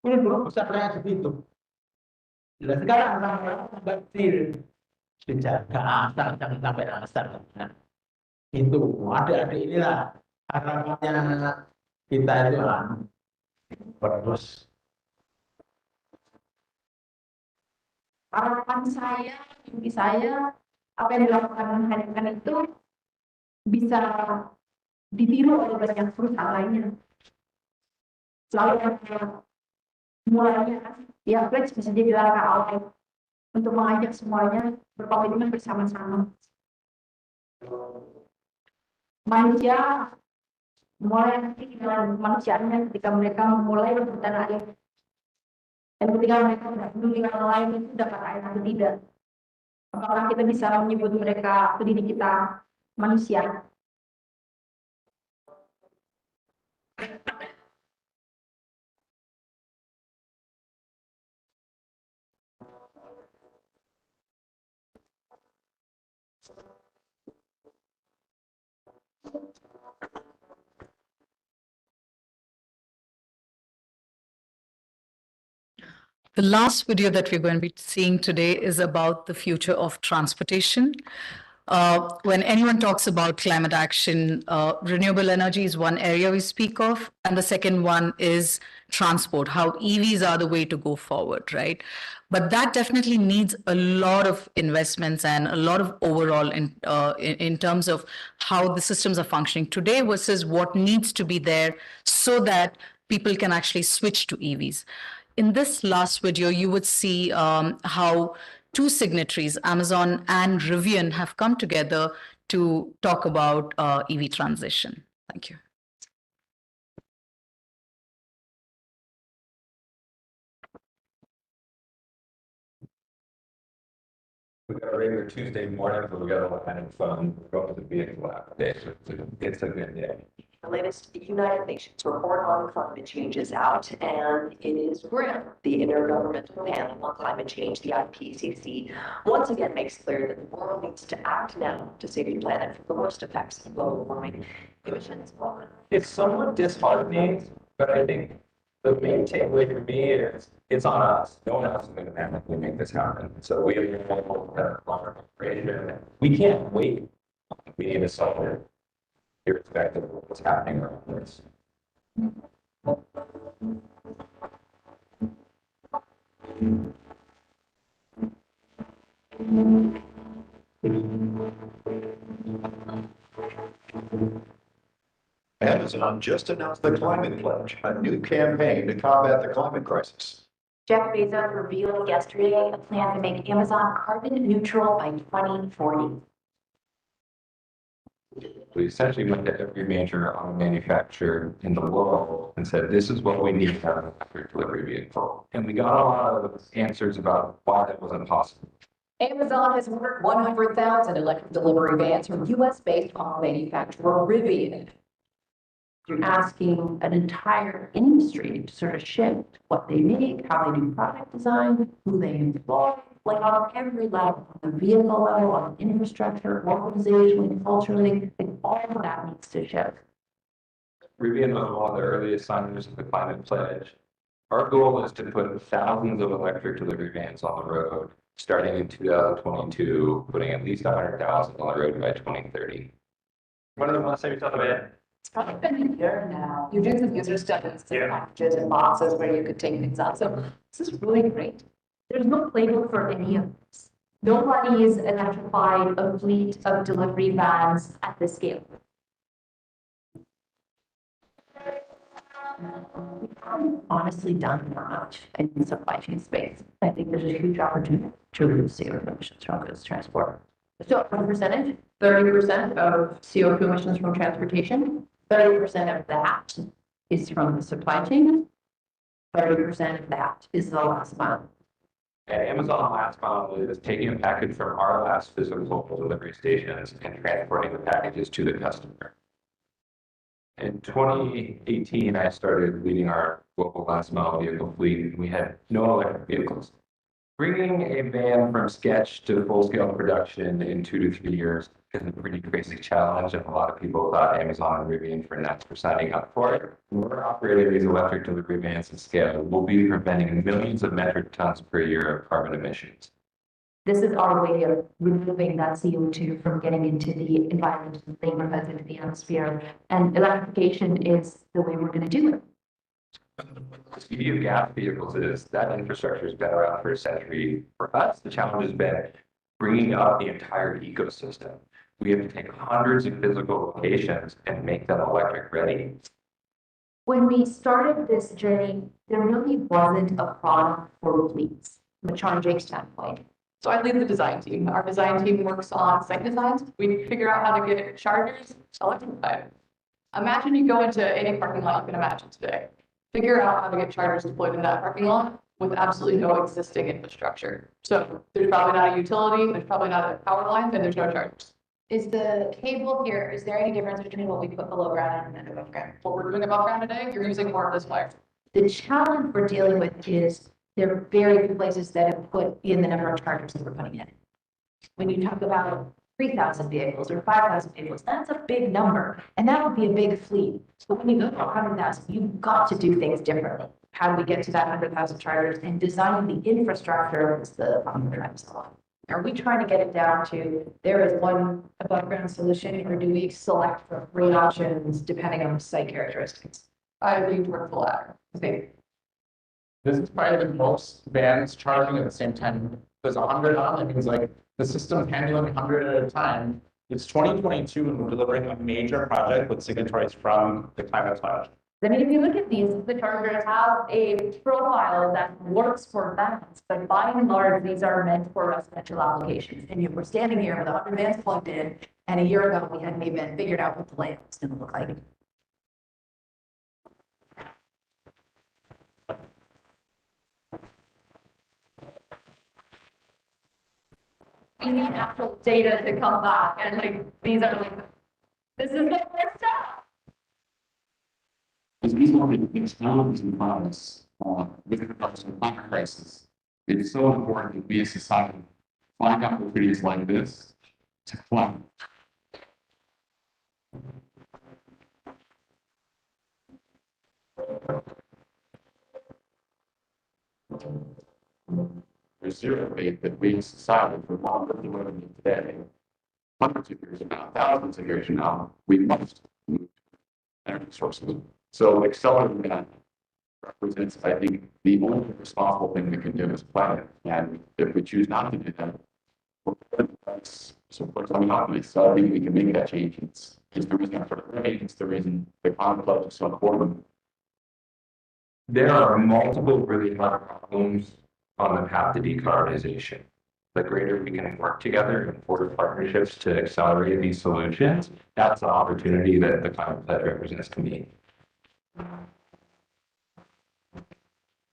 S17: Ini dulu besarnya segitu. Dan sekarang orang-orang kecil dijaga asal jangan sampai asal. Nah, itu adik-adik inilah harapannya kita itu terus.
S15: Harapan saya, mimpi saya, apa yang dilakukan Hanikan itu bisa ditiru oleh banyak perusahaan lainnya. Selalu ada mulanya, ya pledge bisa jadi langkah awal untuk mengajak semuanya berkomitmen bersama-sama. Manusia mulai nanti dengan manusianya ketika mereka memulai rebutan air. Dan ketika mereka tidak peduli orang lain itu dapat air atau tidak. Apakah kita bisa menyebut mereka atau diri kita manusia?
S4: The last video that we're going to be seeing today is about the future of transportation. When anyone talks about climate action, renewable energy is one area we speak of, and the second one is transport, how EVs are the way to go forward, right? But that definitely needs a lot of investments and a lot of overall in terms of how the systems are functioning today versus what needs to be there so that people can actually switch to EVs. In this last video, you would see how two signatories, Amazon and Rivian, have come together to talk about EV transition. Thank you.
S14: We got a regular Tuesday morning, but we got a lot of fun. We're going to the vehicle app day, so it's a good day.
S10: The latest United Nations report on climate change is out, and it is grim. The Intergovernmental Panel on Climate Change, the IPCC, once again makes clear that the world needs to act now to save the planet from the worst effects of global warming emissions.
S14: It's somewhat disheartening, but I think the main takeaway for me is it's on us. No one else is going to magically make this happen. So we have to we can't wait. We need to solve it, irrespective of what's happening around us.
S18: Amazon just announced the Climate Pledge, a new campaign to combat the climate crisis.
S10: Jeff Bezos revealed yesterday a plan to make Amazon carbon neutral by 2040.
S14: We essentially went to every major auto manufacturer in the world and said, this is what we need to have an electric delivery vehicle. And we got a lot of answers about why that wasn't possible.
S10: Amazon has ordered 100,000 electric delivery vans from US-based auto manufacturer Rivian. You're asking an entire industry to sort of shift what they make, how they do product design, who they employ, like on every level, on the vehicle level, on infrastructure, organizationally, culturally, like all of that needs to shift.
S14: Rivian was one of the earliest signers of the Climate Pledge. Our goal is to put thousands of electric delivery vans on the road, starting in 2022, putting at least 100,000 on the road by 2030. When was the last time you saw the van?
S15: It's probably been a year now. You're doing some user studies and packages and boxes where you could take things out. So this is really great. There's no playbook for any of this. Nobody's electrified a fleet of delivery vans at this scale. We haven't honestly done much in the supply chain space. I think there's a huge opportunity to reduce CO2 emissions from goods transport. So what percentage? 30% of CO2 emissions from transportation. 30% of that is from the supply chain. 30% of that is the last mile.
S14: And Amazon last mile is taking a package from our last physical delivery stations and transporting the packages to the customer. In 2018, I started leading our global last mile vehicle fleet. We had no electric vehicles. Bringing a van from sketch to full-scale production in 2 to 3 years is a pretty crazy challenge, and a lot of people thought Amazon and Rivian for signing up for it. When we're operating these electric delivery vans at scale, we'll be preventing millions of metric tons per year of carbon emissions.
S15: This is our way of removing that CO2 from getting into the environment, the labor that's into the atmosphere. And electrification is the way we're going to do it.
S14: The beauty of gas vehicles is that infrastructure has been around for a century. For us, the challenge has been bringing up the entire ecosystem. We have to take hundreds of physical locations and make them electric ready.
S15: When we started this journey, there really wasn't a product for fleets from a charging standpoint.
S5: So I lead the design team. Our design team works on site designs. We figure out how to get chargers electrified. Imagine you go into any parking lot you can imagine today. Figure out how to get chargers deployed in that parking lot with absolutely no existing infrastructure. So there's probably not a utility, there's probably not a power line, and there's no chargers.
S15: Is the cable here, is there any difference between what we put below ground and above ground?
S5: What we're doing above ground today, you're using more of this wire.
S15: The challenge we're dealing with is there are very few places that have put in the number of chargers that we're putting in. When you talk about
S10: 3,000 vehicles or 5,000 vehicles. That's a big number, and that would be a big fleet. So when you go to 100,000, you've got to do things differently. How do we get to that 100,000 chargers and design the infrastructure is the on-ramp so Are we trying to get it down to there is one above ground solution, or do we select from 3 options depending on the site characteristics?
S17: I lean toward the latter.
S10: Okay.
S17: This is probably the most vans charging at the same time. There's 100 on, it means like the system's handling 100 at a time. It's 2022 and we're delivering a major project with signatories from the climate pledge.
S10: I mean, if you look at these, the chargers have a profile that works for vans, but by and large, these are meant for residential applications. And we're standing here with 100 vans plugged in, and a year ago, we hadn't even figured out what the layout was going to look like. We need actual data to come back, and like these are like, this is the first step.
S19: As we look at technologies and products with regards to the climate crisis, it is so important that we as society find opportunities like this to collaborate. There's zero debate that we as society, for longer than we're living today, hundreds of years from now, thousands of years from now, we must move to energy sources. So accelerating that represents, I think, the only responsible thing we can do as a planet. And if we choose not to do that, so for some companies, so I think we can make that change. It's the reason I'm sort of running, it's the reason the climate pledge is so important.
S14: There are multiple really hard problems on the path to decarbonization. The greater we can work together in forward partnerships to accelerate these solutions, that's the opportunity that the climate pledge represents to me.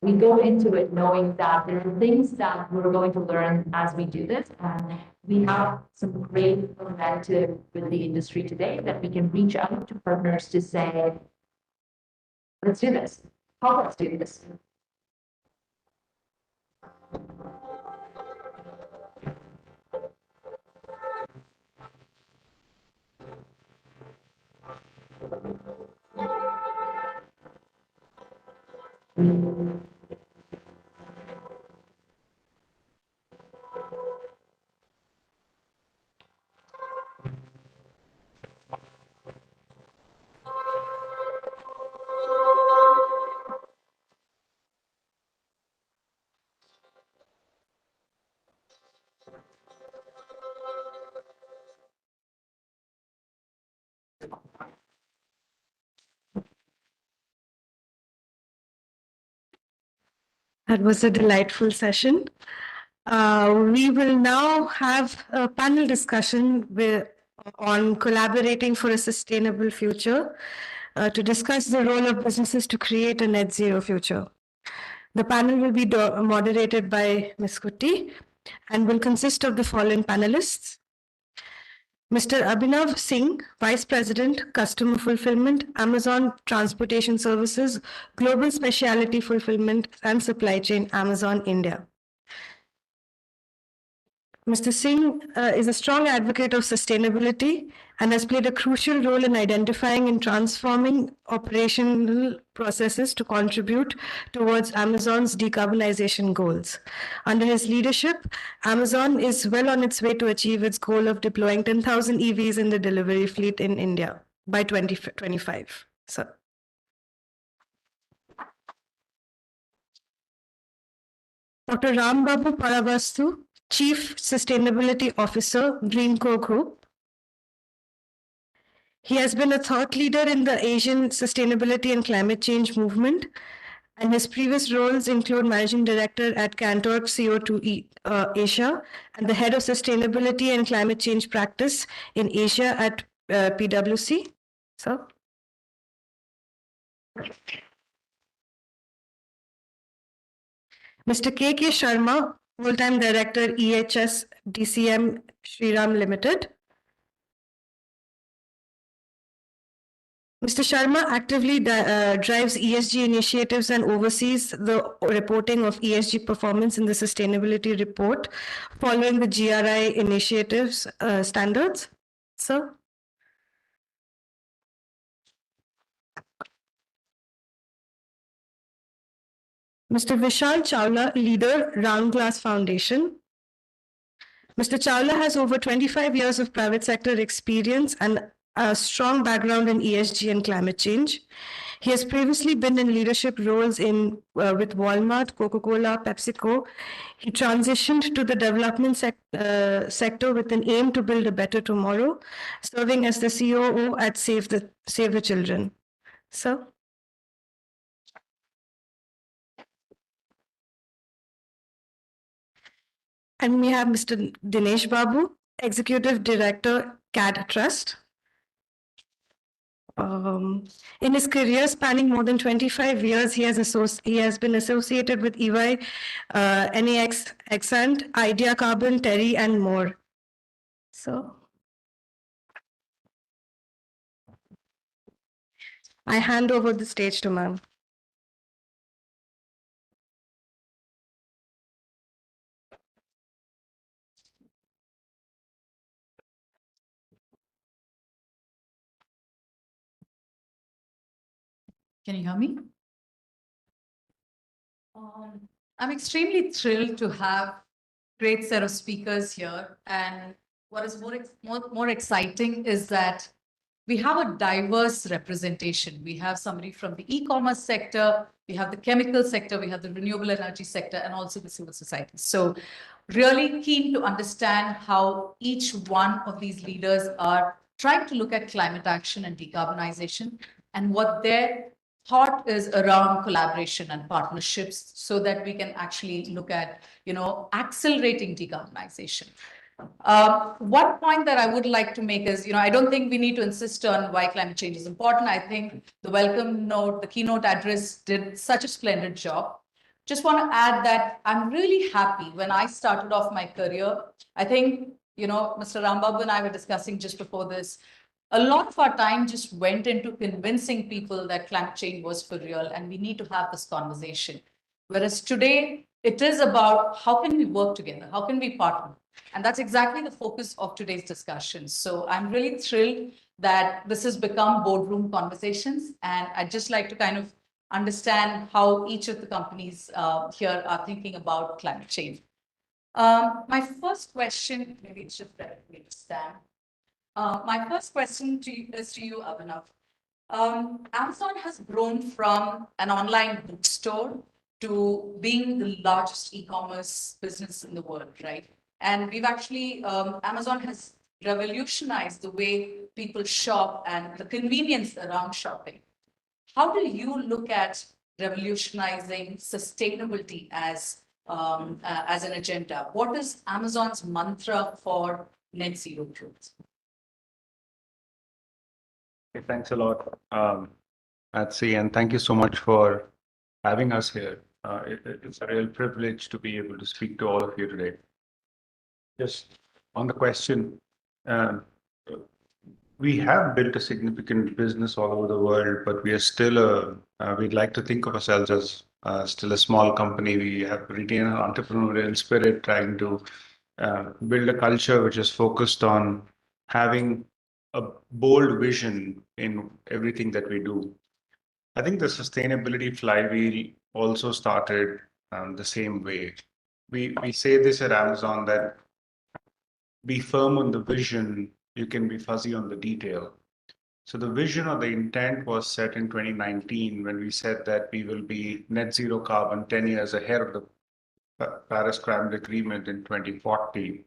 S10: We go into it knowing that there are things that we're going to learn as we do this, and we have some great momentum with the industry today that we can reach out to partners to say, let's do this, help us do this.
S1: That was a delightful session. We will now have a panel discussion on collaborating for a sustainable future to discuss the role of businesses to create a net zero future. The panel will be moderated by Ms. Kutty and will consist of the following panelists. Mr. Abhinav Singh, Vice President, Customer Fulfillment, Amazon Transportation Services, Global Specialty Fulfillment and Supply Chain, Amazon India. Mr. Singh is a strong advocate of sustainability and has played a crucial role in identifying and transforming operational processes to contribute towards Amazon's decarbonization goals. Under his leadership, Amazon is well on its way to achieve its goal of deploying 10,000 EVs in the delivery fleet in India by 2025. So. Dr. Rambabu Paravastu, Chief Sustainability Officer, Greenco Group. He has been a thought leader in the Asian sustainability and climate change movement, and his previous roles include Managing Director at Cantor CO2 Asia and the Head of Sustainability and Climate Change Practice in Asia at PwC. So. Mr. K.K. Sharma, Full-time Director, EHS DCM Shriram Limited. Mr. Sharma actively drives ESG initiatives and oversees the reporting of ESG performance in the sustainability report following the GRI initiatives standards. Sir? Mr. Vishal Chawla, leader, Round Glass Foundation. Mr. Chawla has over 25 years of private sector experience and a strong background in ESG and climate change. He has previously been in leadership roles with Walmart, Coca-Cola, PepsiCo. He transitioned to the development sector with an aim to build a better tomorrow, serving as the COO at Save the Children. Sir? And we have Mr. Dinesh Babu, Executive Director, CAD Trust. In his career spanning more than 25 years, he has been associated with EY, NAX, Exant, Idea Carbon, Terry, and more. So I hand over the stage to ma'am.
S20: Can you hear me? I'm extremely thrilled to have great set of speakers here. And what is more exciting is that we have a diverse representation. We have somebody from the e-commerce sector, we have the chemical sector, we have the renewable energy sector, and also the civil society. So really keen to understand how each one of these leaders are trying to look at climate action and decarbonization and what their thought is around collaboration and partnerships so that we can actually look at, accelerating decarbonization. One point that I would like to make is, I don't think we need to insist on why climate change is important. I think the welcome note, the keynote address did such a splendid job. Just want to add that I'm really happy when I started off my career. I think, Mr. Rambabu and I were discussing just before this, a lot of our time just went into convincing people that climate change was for real and we need to have this conversation. Whereas today, it is about how can we work together? How can we partner? And that's exactly the focus of today's discussion. So I'm really thrilled that this has become boardroom conversations. And I'd just like to kind of understand how each of the companies here are thinking about climate change. My first question, maybe it's just better for me to stand. My first question is to you, Abhinav. Amazon has grown from an online bookstore to being the largest e-commerce business in the world, right? And we've actually, Amazon has revolutionized the way people shop and the convenience around shopping. How do you look at revolutionizing sustainability as an agenda? What is Amazon's mantra for net zero growth?
S21: Okay, thanks a lot, Patsy, and thank you so much for having us here. It's a real privilege to be able to speak to all of you today. Just on the question, we have built a significant business all over the world, but we are still we'd like to think of ourselves as still a small company. We have retained an entrepreneurial spirit, trying to build a culture which is focused on having a bold vision in everything that we do. I think the sustainability flywheel also started the same way. We say this at Amazon that be firm on the vision, you can be fuzzy on the detail. So the vision or the intent was set in 2019 when we said that we will be net zero carbon 10 years ahead of the Paris Climate Agreement in 2040.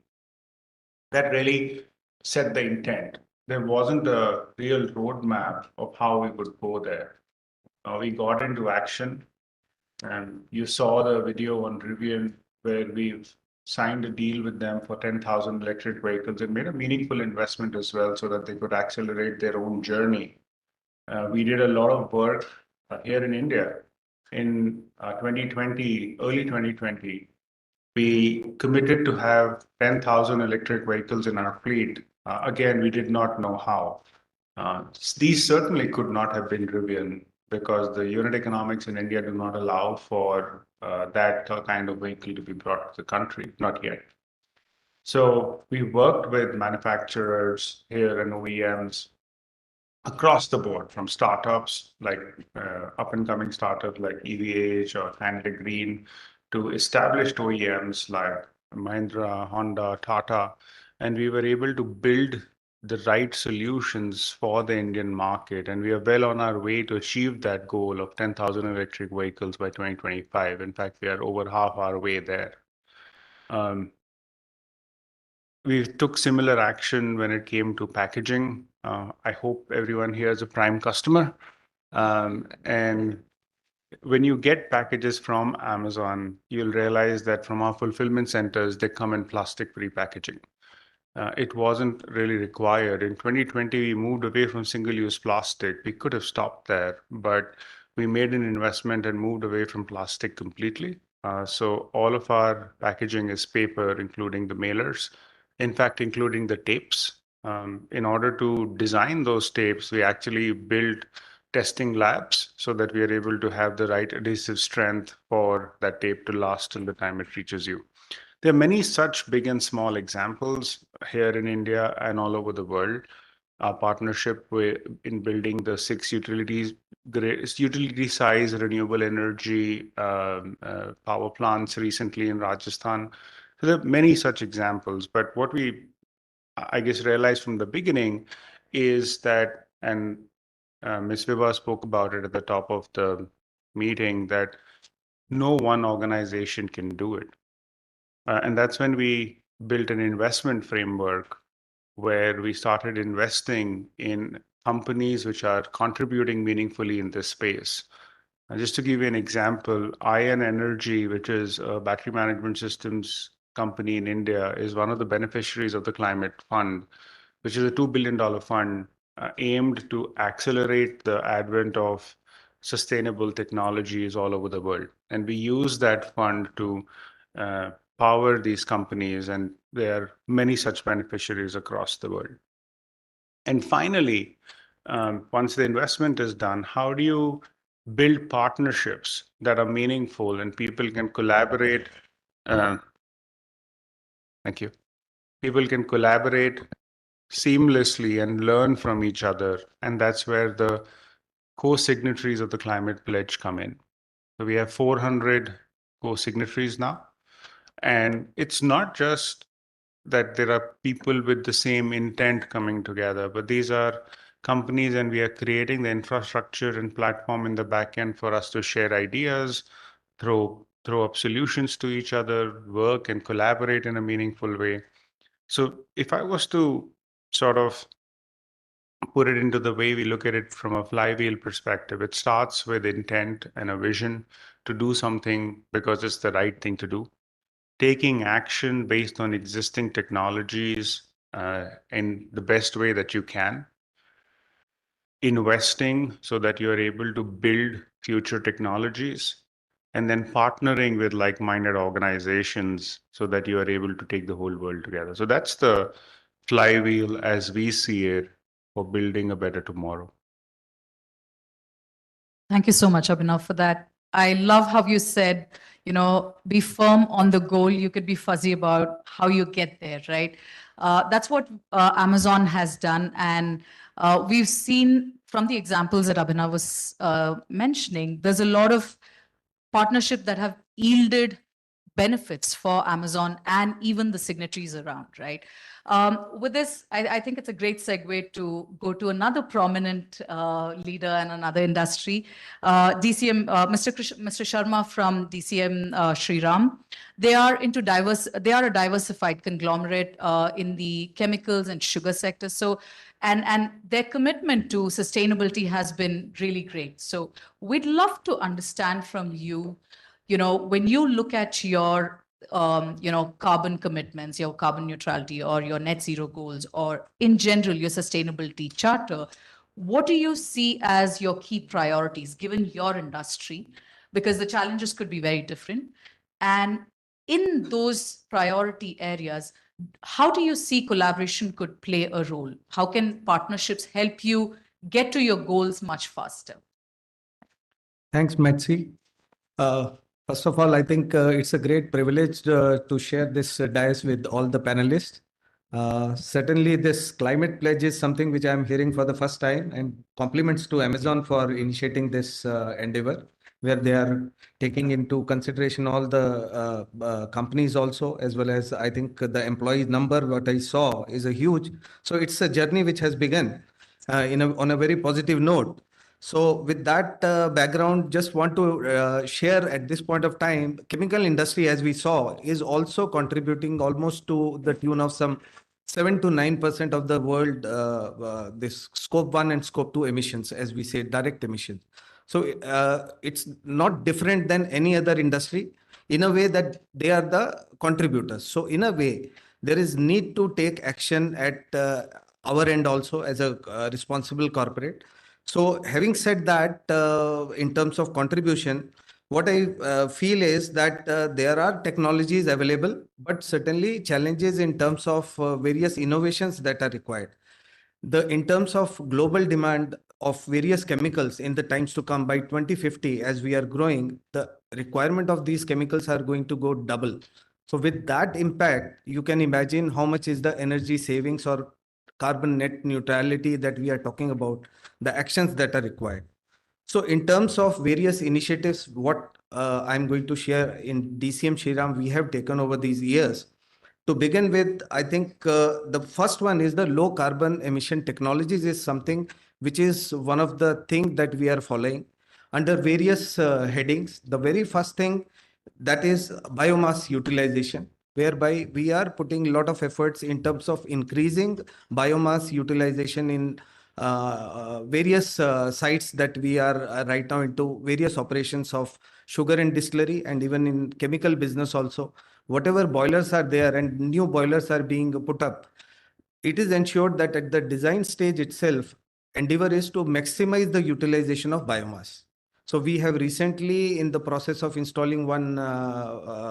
S21: That really set the intent. There wasn't a real roadmap of how we would go there. We got into action, and you saw the video on Rivian where we've signed a deal with them for 10,000 electric vehicles and made a meaningful investment as well so that they could accelerate their own journey. We did a lot of work here in India. In 2020, early 2020, we committed to have 10,000 electric vehicles in our fleet. Again, we did not know how. These certainly could not have been driven because the unit economics in India do not allow for that kind of vehicle to be brought to the country, not yet. So we worked with manufacturers here and OEMs across the board, from startups like up and coming startups like EVH or Canada Green to established OEMs like Mahindra, Honda, Tata. And we were able to build the right solutions for the Indian market. And we are well on our way to achieve that goal of 10,000 electric vehicles by 2025. In fact, we are over half our way there. We took similar action when it came to packaging. I hope everyone here is a Prime customer. And when you get packages from Amazon, you'll realize that from our fulfillment centers, they come in plastic-free packaging. It wasn't really required. In 2020, we moved away from single-use plastic. We could have stopped there, but we made an investment and moved away from plastic completely. So all of our packaging is paper, including the mailers. In fact, including the tapes. In order to design those tapes, we actually built testing labs so that we are able to have the right adhesive strength for that tape to last till the time it reaches you. There are many such big and small examples here in India and all over the world. Our partnership in building the 6 utility size renewable energy power plants recently in Rajasthan. So there are many such examples, but what we, I guess, realized from the beginning is that, and Ms. Vibha spoke about it at the top of the meeting, that no one organization can do it. And that's when we built an investment framework where we started investing in companies which are contributing meaningfully in this space. And just to give you an example, Ion Energy, which is a battery management systems company in India, is one of the beneficiaries of the Climate Fund, which is a $2 billion fund aimed to accelerate the advent of sustainable technologies all over the world. And we use that fund to power these companies, and there are many such beneficiaries across the world. And finally, once the investment is done, how do you build partnerships that are meaningful and people can collaborate? Thank you. People can collaborate seamlessly and learn from each other. And that's where the co-signatories of the Climate Pledge come in. So we have 400 co-signatories now. And it's not just that there are people with the same intent coming together, but these are companies, and we are creating the infrastructure and platform in the back end for us to share ideas, throw up solutions to each other, work and collaborate in a meaningful way. So if I was to sort of put it into the way we look at it from a flywheel perspective, it starts with intent and a vision to do something because it's the right thing to do. Taking action based on existing technologies in the best way that you can. Investing so that you're able to build future technologies. And then partnering with like-minded organizations so that you are able to take the whole world together. So that's the flywheel as we see it for building a better tomorrow.
S20: Thank you so much, Abhinav, for that. I love how you said, be firm on the goal. You could be fuzzy about how you get there, right? That's what Amazon has done. And we've seen from the examples that Abhinav was mentioning, there's a lot of partnership that have yielded benefits for Amazon and even the signatories around, right? With this, I think it's a great segue to go to another prominent leader in another industry, DCM, Mr. Sharma from DCM Shriram. They are a diversified conglomerate in the chemicals and sugar sector. So, and their commitment to sustainability has been really great. So we'd love to understand from you, when you look at your, carbon commitments, your carbon neutrality or your net zero goals, or in general, your sustainability charter, what do you see as your key priorities given your industry? Because the challenges could be very different. And in those priority areas, how do you see collaboration could play a role? How can partnerships help you get to your goals much faster?
S2: Thanks, Metsi. First of all, I think it's a great privilege to share this dais with all the panelists. Certainly, this climate pledge is something which I'm hearing for the first time, and compliments to Amazon for initiating this endeavor, where they are taking into consideration all the companies also, as well as I think the employee number, what I saw is a huge. So it's a journey which has begun on a very positive note. So with that background, just want to share at this point of time, chemical industry, as we saw, is also contributing almost to the tune of some 7 to 9% of the world, this scope 1 and scope 2 emissions, as we say, direct emissions. So it's not different than any other industry in a way that they are the contributors. So in a way, there is need to take action at our end also as a responsible corporate. So having said that, in terms of contribution, what I feel is that there are technologies available, but certainly challenges in terms of various innovations that are required. In terms of global demand of various chemicals in the times to come by 2050, as we are growing, the requirement of these chemicals are going to go double. So with that impact, you can imagine how much is the energy savings or carbon net neutrality that we are talking about, the actions that are required. So in terms of various initiatives, what I'm going to share in DCM Shriram, we have taken over these years. To begin with, I think the first one is the low carbon emission technologies is something which is one of the things that we are following under various headings. The very first thing that is biomass utilization, whereby we are putting a lot of efforts in terms of increasing biomass utilization in various sites that we are right now into various operations of sugar and distillery and even in chemical business also. Whatever boilers are there and new boilers are being put up, it is ensured that at the design stage itself, endeavor is to maximize the utilization of biomass. So we have recently in the process of installing one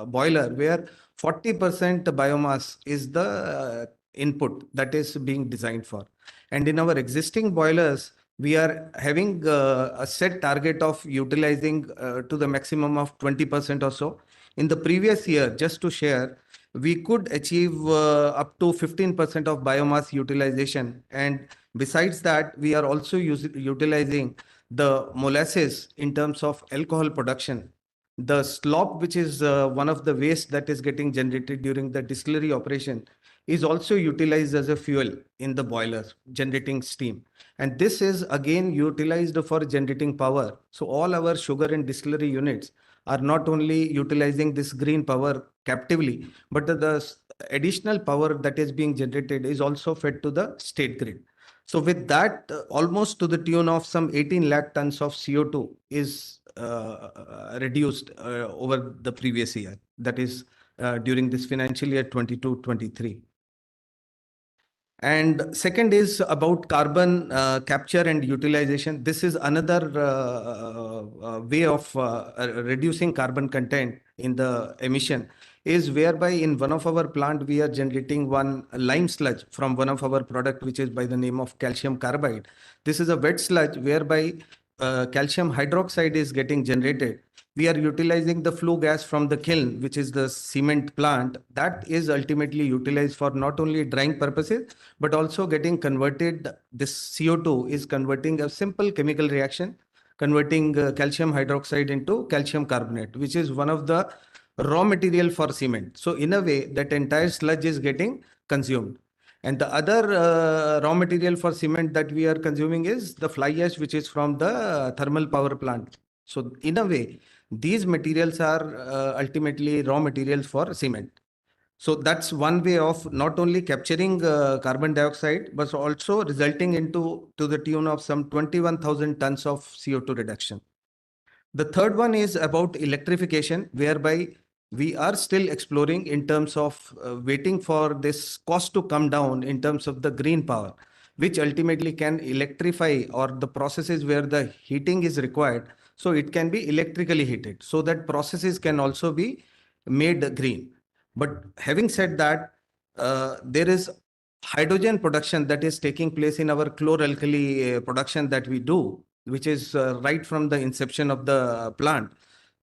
S2: boiler where 40% biomass is the input that is being designed for. And in our existing boilers, we are having a set target of utilizing to the maximum of 20% or so. In the previous year, just to share, we could achieve up to 15% of biomass utilization. And besides that, we are also utilizing the molasses in terms of alcohol production. The slop, which is one of the waste that is getting generated during the distillery operation, is also utilized as a fuel in the boilers, generating steam. And this is again utilized for generating power. So all our sugar and distillery units are not only utilizing this green power captively, but the additional power that is being generated is also fed to the state grid. So with that, almost to the tune of some 18 lakh tons of CO2 is reduced over the previous year. That is during this financial year 22-23. And second is about carbon capture and utilization. This is another way of reducing carbon content in the emission, is whereby in one of our plant we are generating one lime sludge from one of our product, which is by the name of calcium carbide. This is a wet sludge whereby calcium hydroxide is getting generated. We are utilizing the flue gas from the kiln, which is the cement plant, that is ultimately utilized for not only drying purposes, but also getting converted. This CO2 is converting a simple chemical reaction, converting calcium hydroxide into calcium carbonate, which is one of the raw material for cement. So in a way, that entire sludge is getting consumed. And the other raw material for cement that we are consuming is the fly ash, which is from the thermal power plant. So in a way, these materials are ultimately raw materials for cement. So that's one way of not only capturing carbon dioxide, but also resulting into to the tune of some 21,000 tons of CO2 reduction. The third one is about electrification, whereby we are still exploring in terms of waiting for this cost to come down in terms of the green power, which ultimately can electrify or the processes where the heating is required. So it can be electrically heated so that processes can also be made green. But having said that, there is hydrogen production that is taking place in our chlor-alkali production that we do, which is right from the inception of the plant.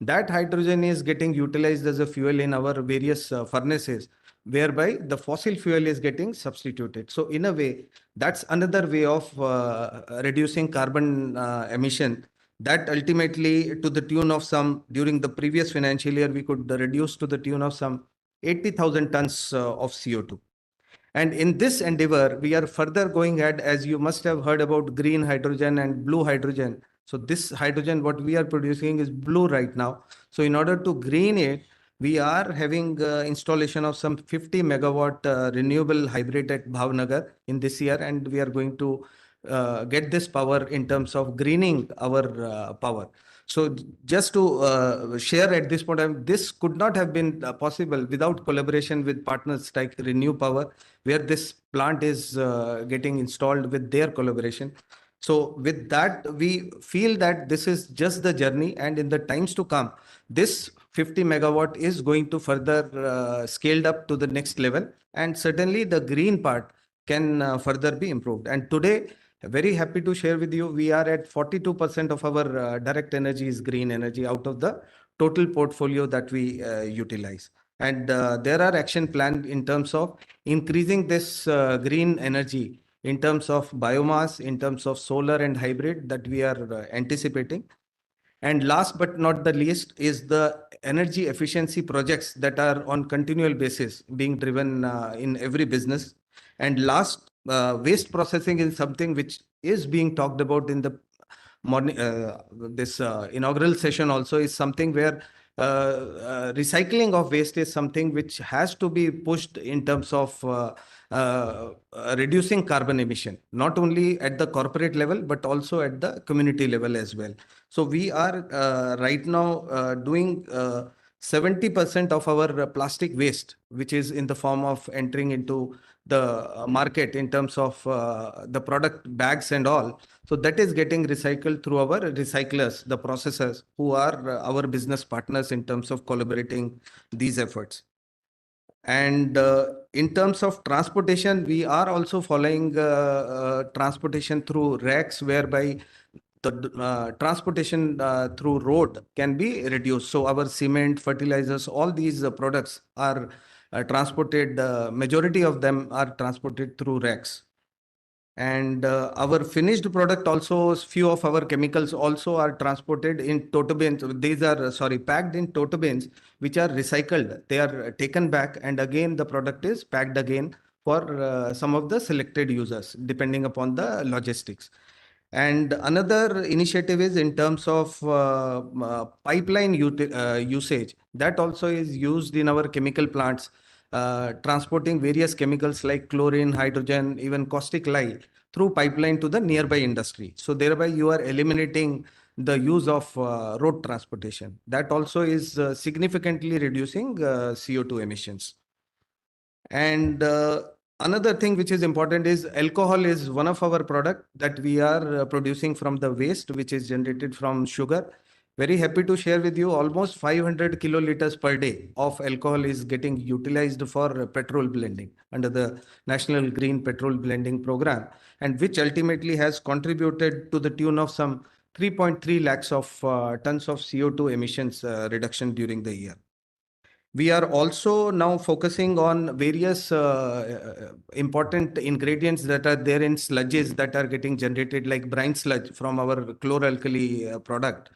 S2: That hydrogen is getting utilized as a fuel in our various furnaces, whereby the fossil fuel is getting substituted. So in a way, that's another way of reducing carbon emission, that ultimately to the tune of some, during the previous financial year, we could reduce to the tune of some 80,000 tons of CO2. And in this endeavor, we are further going ahead, as you must have heard about green hydrogen and blue hydrogen. So this hydrogen, what we are producing is blue right now. So in order to green it, we are having installation of some 50 megawatt renewable hybrid at Bhavnagar in this year, and we are going to get this power in terms of greening our power. So just to share at this point, this could not have been possible without collaboration with partners like Renew Power, where this plant is getting installed with their collaboration. So with that, we feel that this is just the journey, and in the times to come, this 50 megawatt is going to further scaled up to the next level, and certainly the green part can further be improved. And today, very happy to share with you, we are at 42% of our direct energy is green energy out of the total portfolio that we utilize. And there are action planned in terms of increasing this green energy in terms of biomass, in terms of solar and hybrid that we are anticipating. And last but not the least is the energy efficiency projects that are on continual basis being driven in every business. And last, waste processing is something which is being talked about in the morning, this inaugural session also, is something where recycling of waste is something which has to be pushed in terms of reducing carbon emission, not only at the corporate level, but also at the community level as well. So we are right now doing 70% of our plastic waste, which is in the form of entering into the market in terms of the product bags and all. So that is getting recycled through our recyclers, the processors, who are our business partners in terms of collaborating these efforts. And in terms of transportation, we are also following transportation through racks, whereby the transportation through road can be reduced. So our cement, fertilizers, all these products are transported, majority of them are transported through racks. And our finished product also, few of our chemicals also are transported in tote bins. These are, sorry, packed in tote bins, which are recycled. They are taken back, and again, the product is packed again for some of the selected users, depending upon the logistics. And another initiative is in terms of pipeline usage. That also is used in our chemical plants, transporting various chemicals like chlorine, hydrogen, even caustic lye through pipeline to the nearby industry. So thereby you are eliminating the use of road transportation. That also is significantly reducing CO2 emissions. And another thing which is important is alcohol is one of our product that we are producing from the waste, which is generated from sugar. Very happy to share with you, almost 500 kiloliters per day of alcohol is getting utilized for petrol blending under the National Green Petrol Blending Program, and which ultimately has contributed to the tune of some 3.3 lakhs of tons of CO2 emissions reduction during the year. We are also now focusing on various important ingredients that are there in sludges that are getting generated, like brine sludge from our chloralkali product,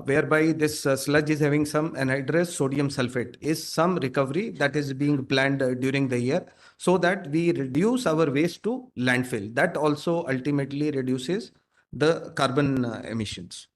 S2: whereby this sludge is having some anhydrous sodium sulfate, is some recovery that is being planned during the year, so that we reduce our waste to landfill. That also ultimately reduces the carbon emissions.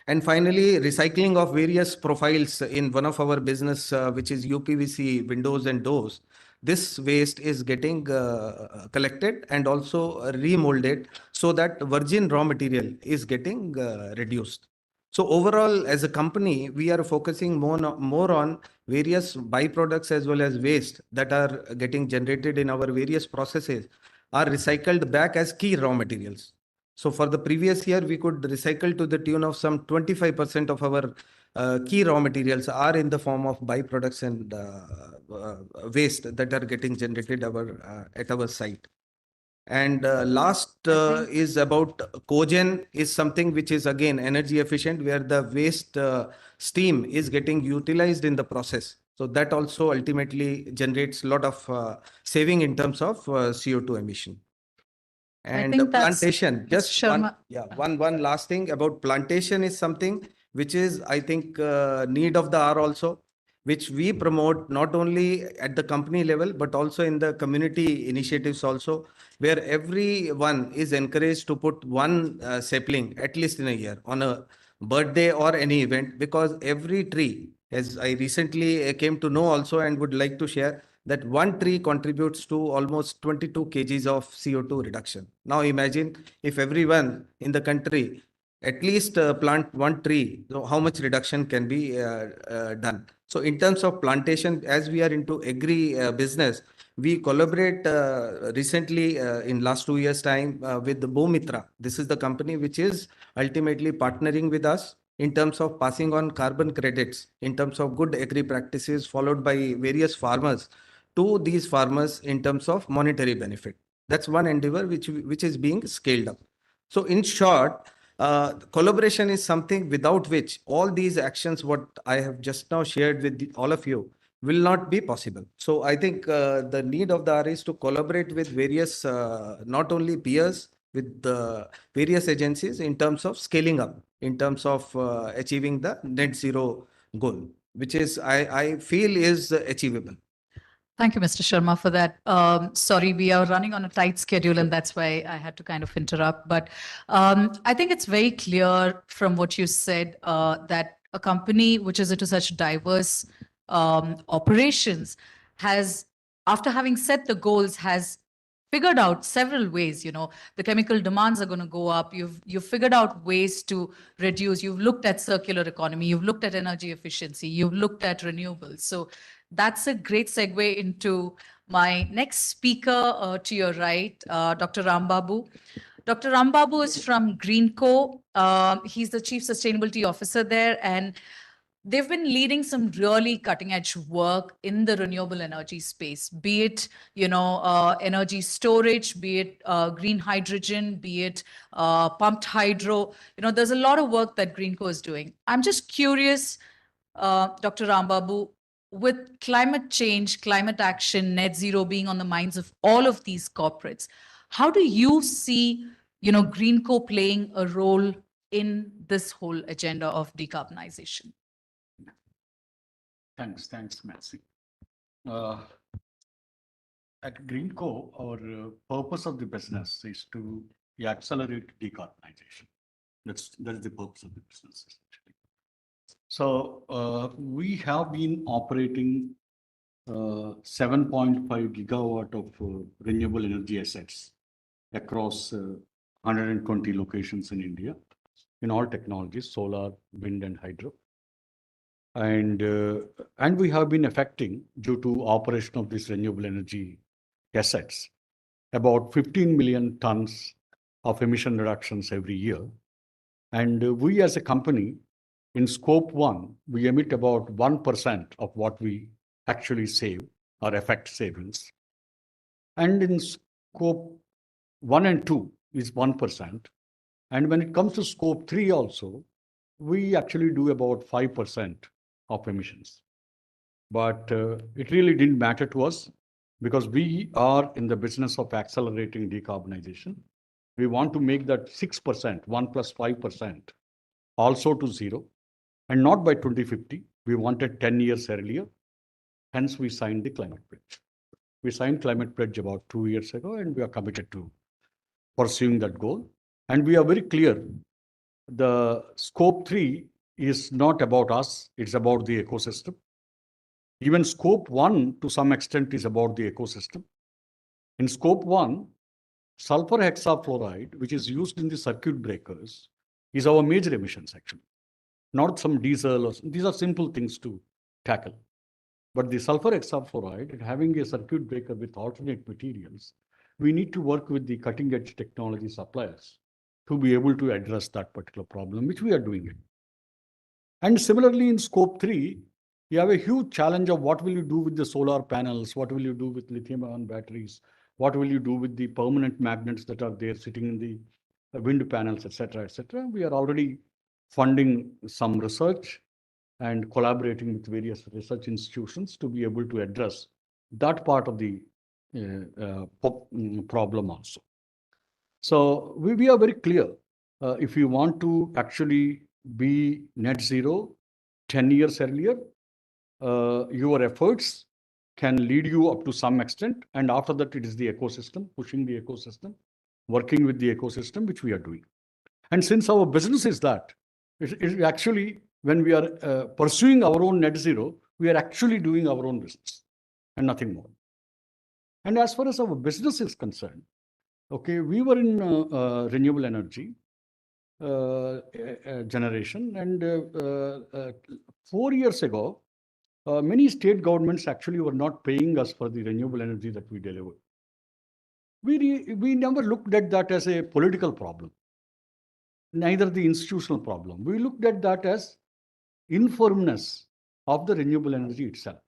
S2: And finally, recycling of various profiles in one of our business, which is UPVC windows and doors. This waste is getting collected and also remolded, so that virgin raw material is getting reduced. So overall, as a company, we are focusing more on various byproducts as well as waste that are getting generated in our various processes are recycled back as key raw materials. So for the previous year, we could recycle to the tune of some 25% of our key raw materials are in the form of byproducts and waste that are getting generated at our site. And last is about cogen is something which is again energy efficient, where the waste steam is getting utilized in the process. So that also ultimately generates a lot of saving in terms of CO2 emission. And
S20: think that's-
S2: plantation, just
S20: Mr.
S2: one,
S20: Sharma.
S2: yeah, one last thing about plantation is something which is, I think, need of the hour also, which we promote not only at the company level, but also in the community initiatives also, where everyone is encouraged to put one sapling at least in a year on a birthday or any event, because every tree, as I recently came to know also and would like to share, that one tree contributes to almost 22 kgs of CO2 reduction. Now imagine if everyone in the country at least plant one tree, so how much reduction can be done. So in terms of plantation, as we are into agri business, we collaborate recently in last 2 years time with the Bomitra. This is the company which is ultimately partnering with us in terms of passing on carbon credits, in terms of good agri practices followed by various farmers to these farmers in terms of monetary benefit. That's one endeavor which is being scaled up. So in short, collaboration is something without which all these actions, what I have just now shared with all of you, will not be possible. So I think the need of the hour is to collaborate with various, not only peers, with the various agencies in terms of scaling up, in terms of achieving the net zero goal, which is, I feel is achievable.
S20: Thank you, Mr. Sharma, for that. Sorry, we are running on a tight schedule, and that's why I had to kind of interrupt. But I think it's very clear from what you said that a company which is into such diverse operations has, after having set the goals, has figured out several ways. The chemical demands are going to go up. You've figured out ways to reduce. You've looked at circular economy. You've looked at energy efficiency. You've looked at renewables. So that's a great segue into my next speaker to your right, Dr. Rambabu. Dr. Rambabu is from Greenco. He's the Chief Sustainability Officer there, and they've been leading some really cutting edge work in the renewable energy space, be it, energy storage, be it green hydrogen, be it pumped hydro. There's a lot of work that Greenco is doing. I'm just curious, Dr. Rambabu, with climate change, climate action, net zero being on the minds of all of these corporates, how do you see, Greenco playing a role in this whole agenda of decarbonization?
S3: Thanks, Maxi. At Greenco, our purpose of the business is to accelerate decarbonization. That's the purpose of the business, essentially. So we have been operating 7.5 gigawatt of renewable energy assets across 120 locations in India, in all technologies, solar, wind, and hydro. And we have been affecting, due to operation of these renewable energy assets, about 15 million tons of emission reductions every year. And we as a company, in scope 1, we emit about 1% of what we actually save or affect savings. And in scope 1 and 2 is 1%. And when it comes to scope 3 also, we actually do about 5% of emissions. But it really didn't matter to us, because we are in the business of accelerating decarbonization. We want to make that 6%, 1 plus 5%, also to zero, and not by 2050. We wanted 10 years earlier. Hence, we signed the climate pledge. We signed climate pledge about 2 years ago, and we are committed to pursuing that goal. And we are very clear, the scope 3 is not about us, it's about the ecosystem. Even scope 1, to some extent, is about the ecosystem. In scope 1, sulfur hexafluoride, which is used in the circuit breakers, is our major emissions, actually. Not some diesel, or these are simple things to tackle. But the sulfur hexafluoride, having a circuit breaker with alternate materials, we need to work with the cutting edge technology suppliers to be able to address that particular problem, which we are doing it. And similarly, in scope 3, you have a huge challenge of what will you do with the solar panels, what will you do with lithium-ion batteries, what will you do with the permanent magnets that are there sitting in the wind panels, etc., etc. We are already funding some research and collaborating with various research institutions to be able to address that part of the problem also. So we are very clear. If you want to actually be net zero 10 years earlier, your efforts can lead you up to some extent. And after that, it is the ecosystem, pushing the ecosystem, working with the ecosystem, which we are doing. And since our business is that, it actually, when we are pursuing our own net zero, we are actually doing our own business and nothing more. And as far as our business is concerned, okay, we were in renewable energy generation, and 4 years ago, many state governments actually were not paying us for the renewable energy that we delivered. We never looked at that as a political problem, neither the institutional problem. We looked at that as infirmness of the renewable energy itself.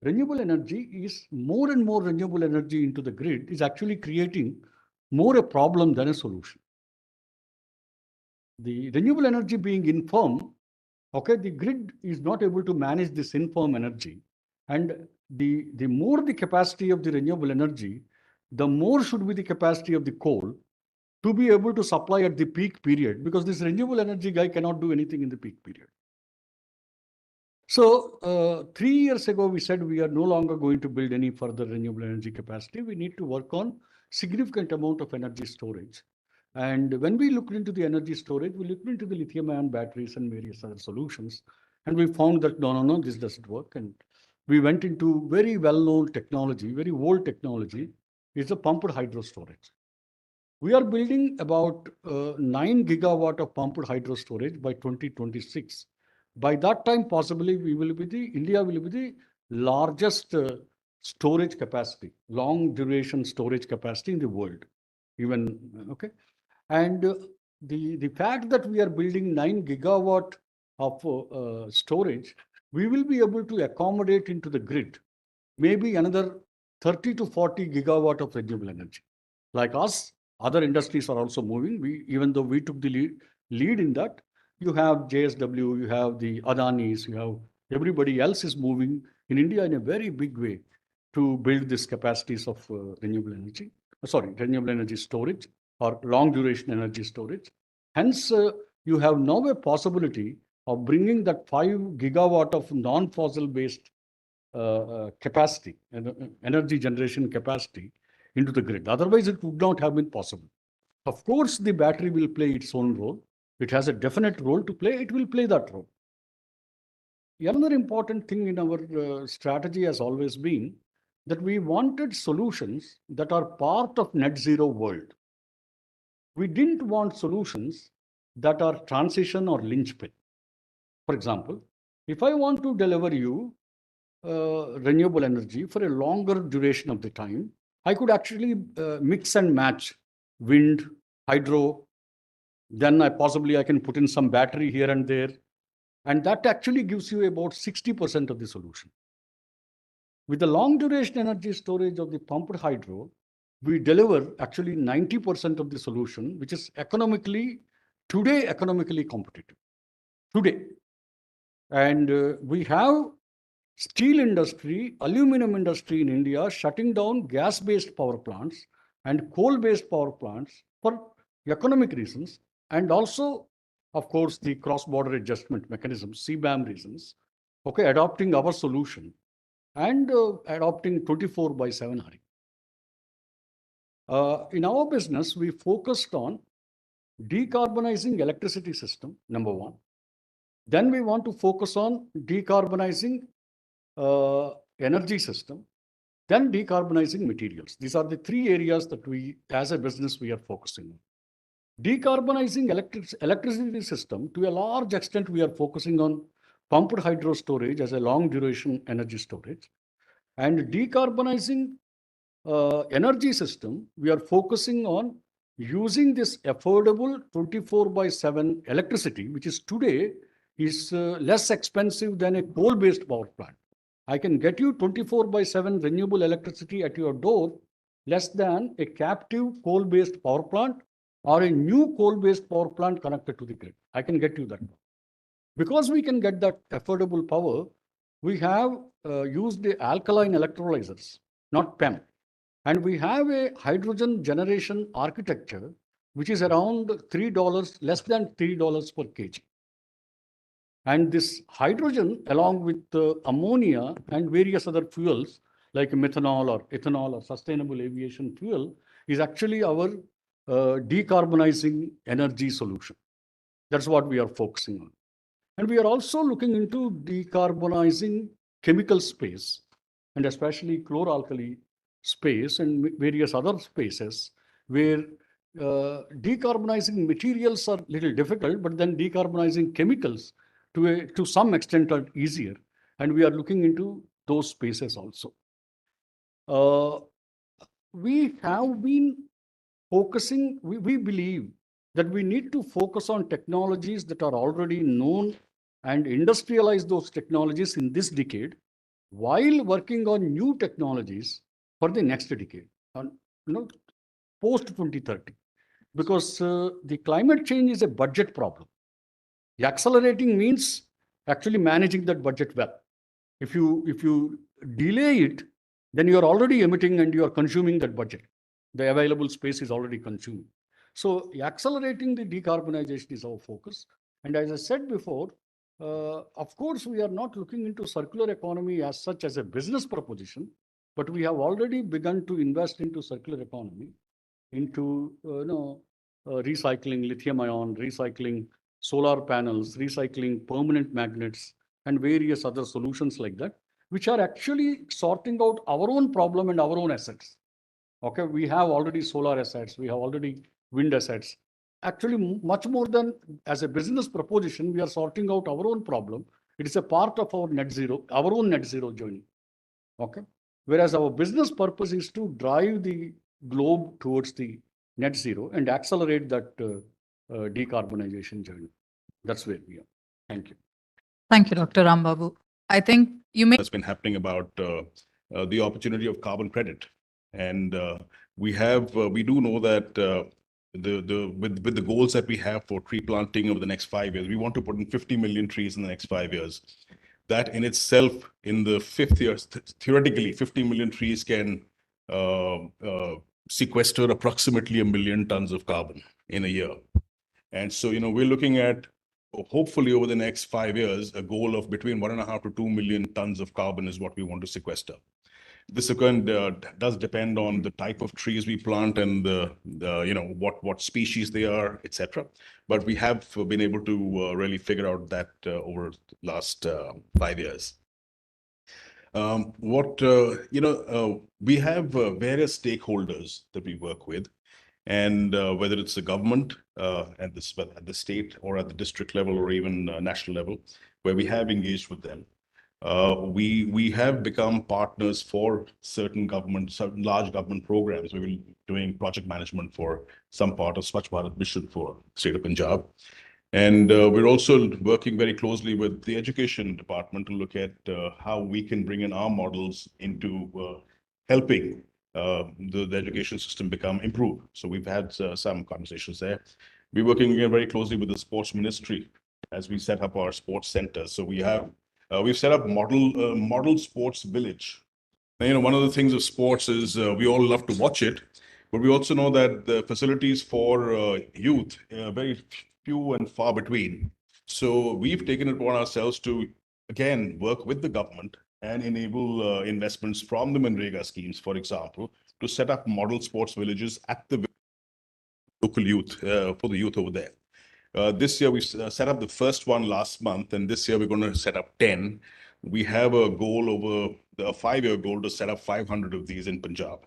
S3: Renewable energy is more and more renewable energy into the grid is actually creating more a problem than a solution. The renewable energy being infirm, okay, the grid is not able to manage this infirm energy. And the more the capacity of the renewable energy, the more should be the capacity of the coal to be able to supply at the peak period, because this renewable energy guy cannot do anything in the peak period. So 3 years ago, we said we are no longer going to build any further renewable energy capacity. We need to work on significant amount of energy storage. And when we looked into the energy storage, we looked into the lithium-ion batteries and various other solutions. And we found that, no, this doesn't work. And we went into very well-known technology, very old technology, is the pumped hydro storage. We are building about 9 gigawatt of pumped hydro storage by 2026. By that time, possibly, India will be the largest storage capacity, long duration storage capacity in the world. Even, okay. And the fact that we are building 9 gigawatt of storage, we will be able to accommodate into the grid maybe another 30 to 40 gigawatt of renewable energy. Like us, other industries are also moving. Even though we took the lead in that, you have JSW, you have the Adanis, you have everybody else is moving in India in a very big way to build these capacities of renewable energy storage or long duration energy storage. Hence, you have now a possibility of bringing that 5 gigawatt of non-fossil based capacity, energy generation capacity into the grid. Otherwise, it would not have been possible. Of course, the battery will play its own role. It has a definite role to play. It will play that role. Another important thing in our strategy has always been that we wanted solutions that are part of net zero world. We didn't want solutions that are transition or linchpin. For example, if I want to deliver you renewable energy for a longer duration of the time, I could actually mix and match wind, hydro. Then I can put in some battery here and there. And that actually gives you about 60% of the solution. With the long duration energy storage of the pumped hydro, we deliver actually 90% of the solution, which is economically competitive. Today. And we have steel industry, aluminum industry in India shutting down gas-based power plants and coal-based power plants for economic reasons, and also, of course, the cross-border adjustment mechanism, CBAM reasons, okay, adopting our solution and adopting 24/7 hurry. In our business, we focused on decarbonizing electricity system, number one. Then we want to focus on decarbonizing energy system, then decarbonizing materials. These are the 3 areas that we, as a business, we are focusing on. Decarbonizing electricity system, to a large extent, we are focusing on pumped hydro storage as a long duration energy storage. And decarbonizing energy system, we are focusing on using this affordable 24/7 electricity, which is today is less expensive than a coal-based power plant. I can get you 24/7 renewable electricity at your door less than a captive coal-based power plant or a new coal-based power plant connected to the grid. I can get you that. Because we can get that affordable power, we have used the alkaline electrolyzers, not PEM. And we have a hydrogen generation architecture, which is around $3, less than $3 per kg. And this hydrogen, along with ammonia and various other fuels like methanol or ethanol or sustainable aviation fuel, is actually our decarbonizing energy solution. That's what we are focusing on. And we are also looking into decarbonizing chemical space, and especially chloralkali space and various other spaces where decarbonizing materials are a little difficult, but then decarbonizing chemicals to some extent are easier. And we are looking into those spaces also. We have been focusing, we believe that we need to focus on technologies that are already known and industrialize those technologies in this decade while working on new technologies for the next decade, post 2030. Because the climate change is a budget problem. The accelerating means actually managing that budget well. If you delay it, then you are already emitting and you are consuming that budget. The available space is already consumed. So accelerating the decarbonization is our focus. And as I said before, of course, we are not looking into circular economy as such as a business proposition, but we have already begun to invest into circular economy, into recycling lithium ion, recycling solar panels, recycling permanent magnets, and various other solutions like that, which are actually sorting out our own problem and our own assets. Okay, we have already solar assets, we have already wind assets. Actually, much more than as a business proposition, we are sorting out our own problem. It is a part of our net zero, our own net zero journey. Okay, whereas our business purpose is to drive the globe towards the net zero and accelerate that decarbonization journey. That's where we are. Thank you.
S20: Thank you, Dr. Rambabu. I think you may.
S6: That's been happening about the opportunity of carbon credit, and we do know that with the goals that we have for tree planting over the next 5 years, we want to put in 50 million trees in the next 5 years. That in itself, in the 5th year, theoretically, 50 million trees can sequester approximately 1 million tons of carbon in a year. And so, we're looking at, hopefully over the next 5 years, a goal of between 1.5 to 2 million tons of carbon is what we want to sequester. This again does depend on the type of trees we plant and what species they are, etc. But we have been able to really figure out that over the last 5 years. We have various stakeholders that we work with, and whether it's the government at the state or at the district level or even national level, where we have engaged with them. We have become partners for certain large government programs. We've been doing project management for some part of Swachh Bharat mission for state of Punjab. And we're also working very closely with the education department to look at how we can bring in our models into helping the education system become improved. So we've had some conversations there. We're working again very closely with the sports ministry as we set up our sports centers. So we've set up model sports village. Now, one of the things of sports is we all love to watch it, but we also know that the facilities for youth are very few and far between. So we've taken it upon ourselves to, again, work with the government and enable investments from the Manrega schemes, for example, to set up model sports villages at the local youth, for the youth over there. This year, we set up the first one last month, and this year we're going to set up 10. We have a goal over a 5-year goal to set up 500 of these in Punjab.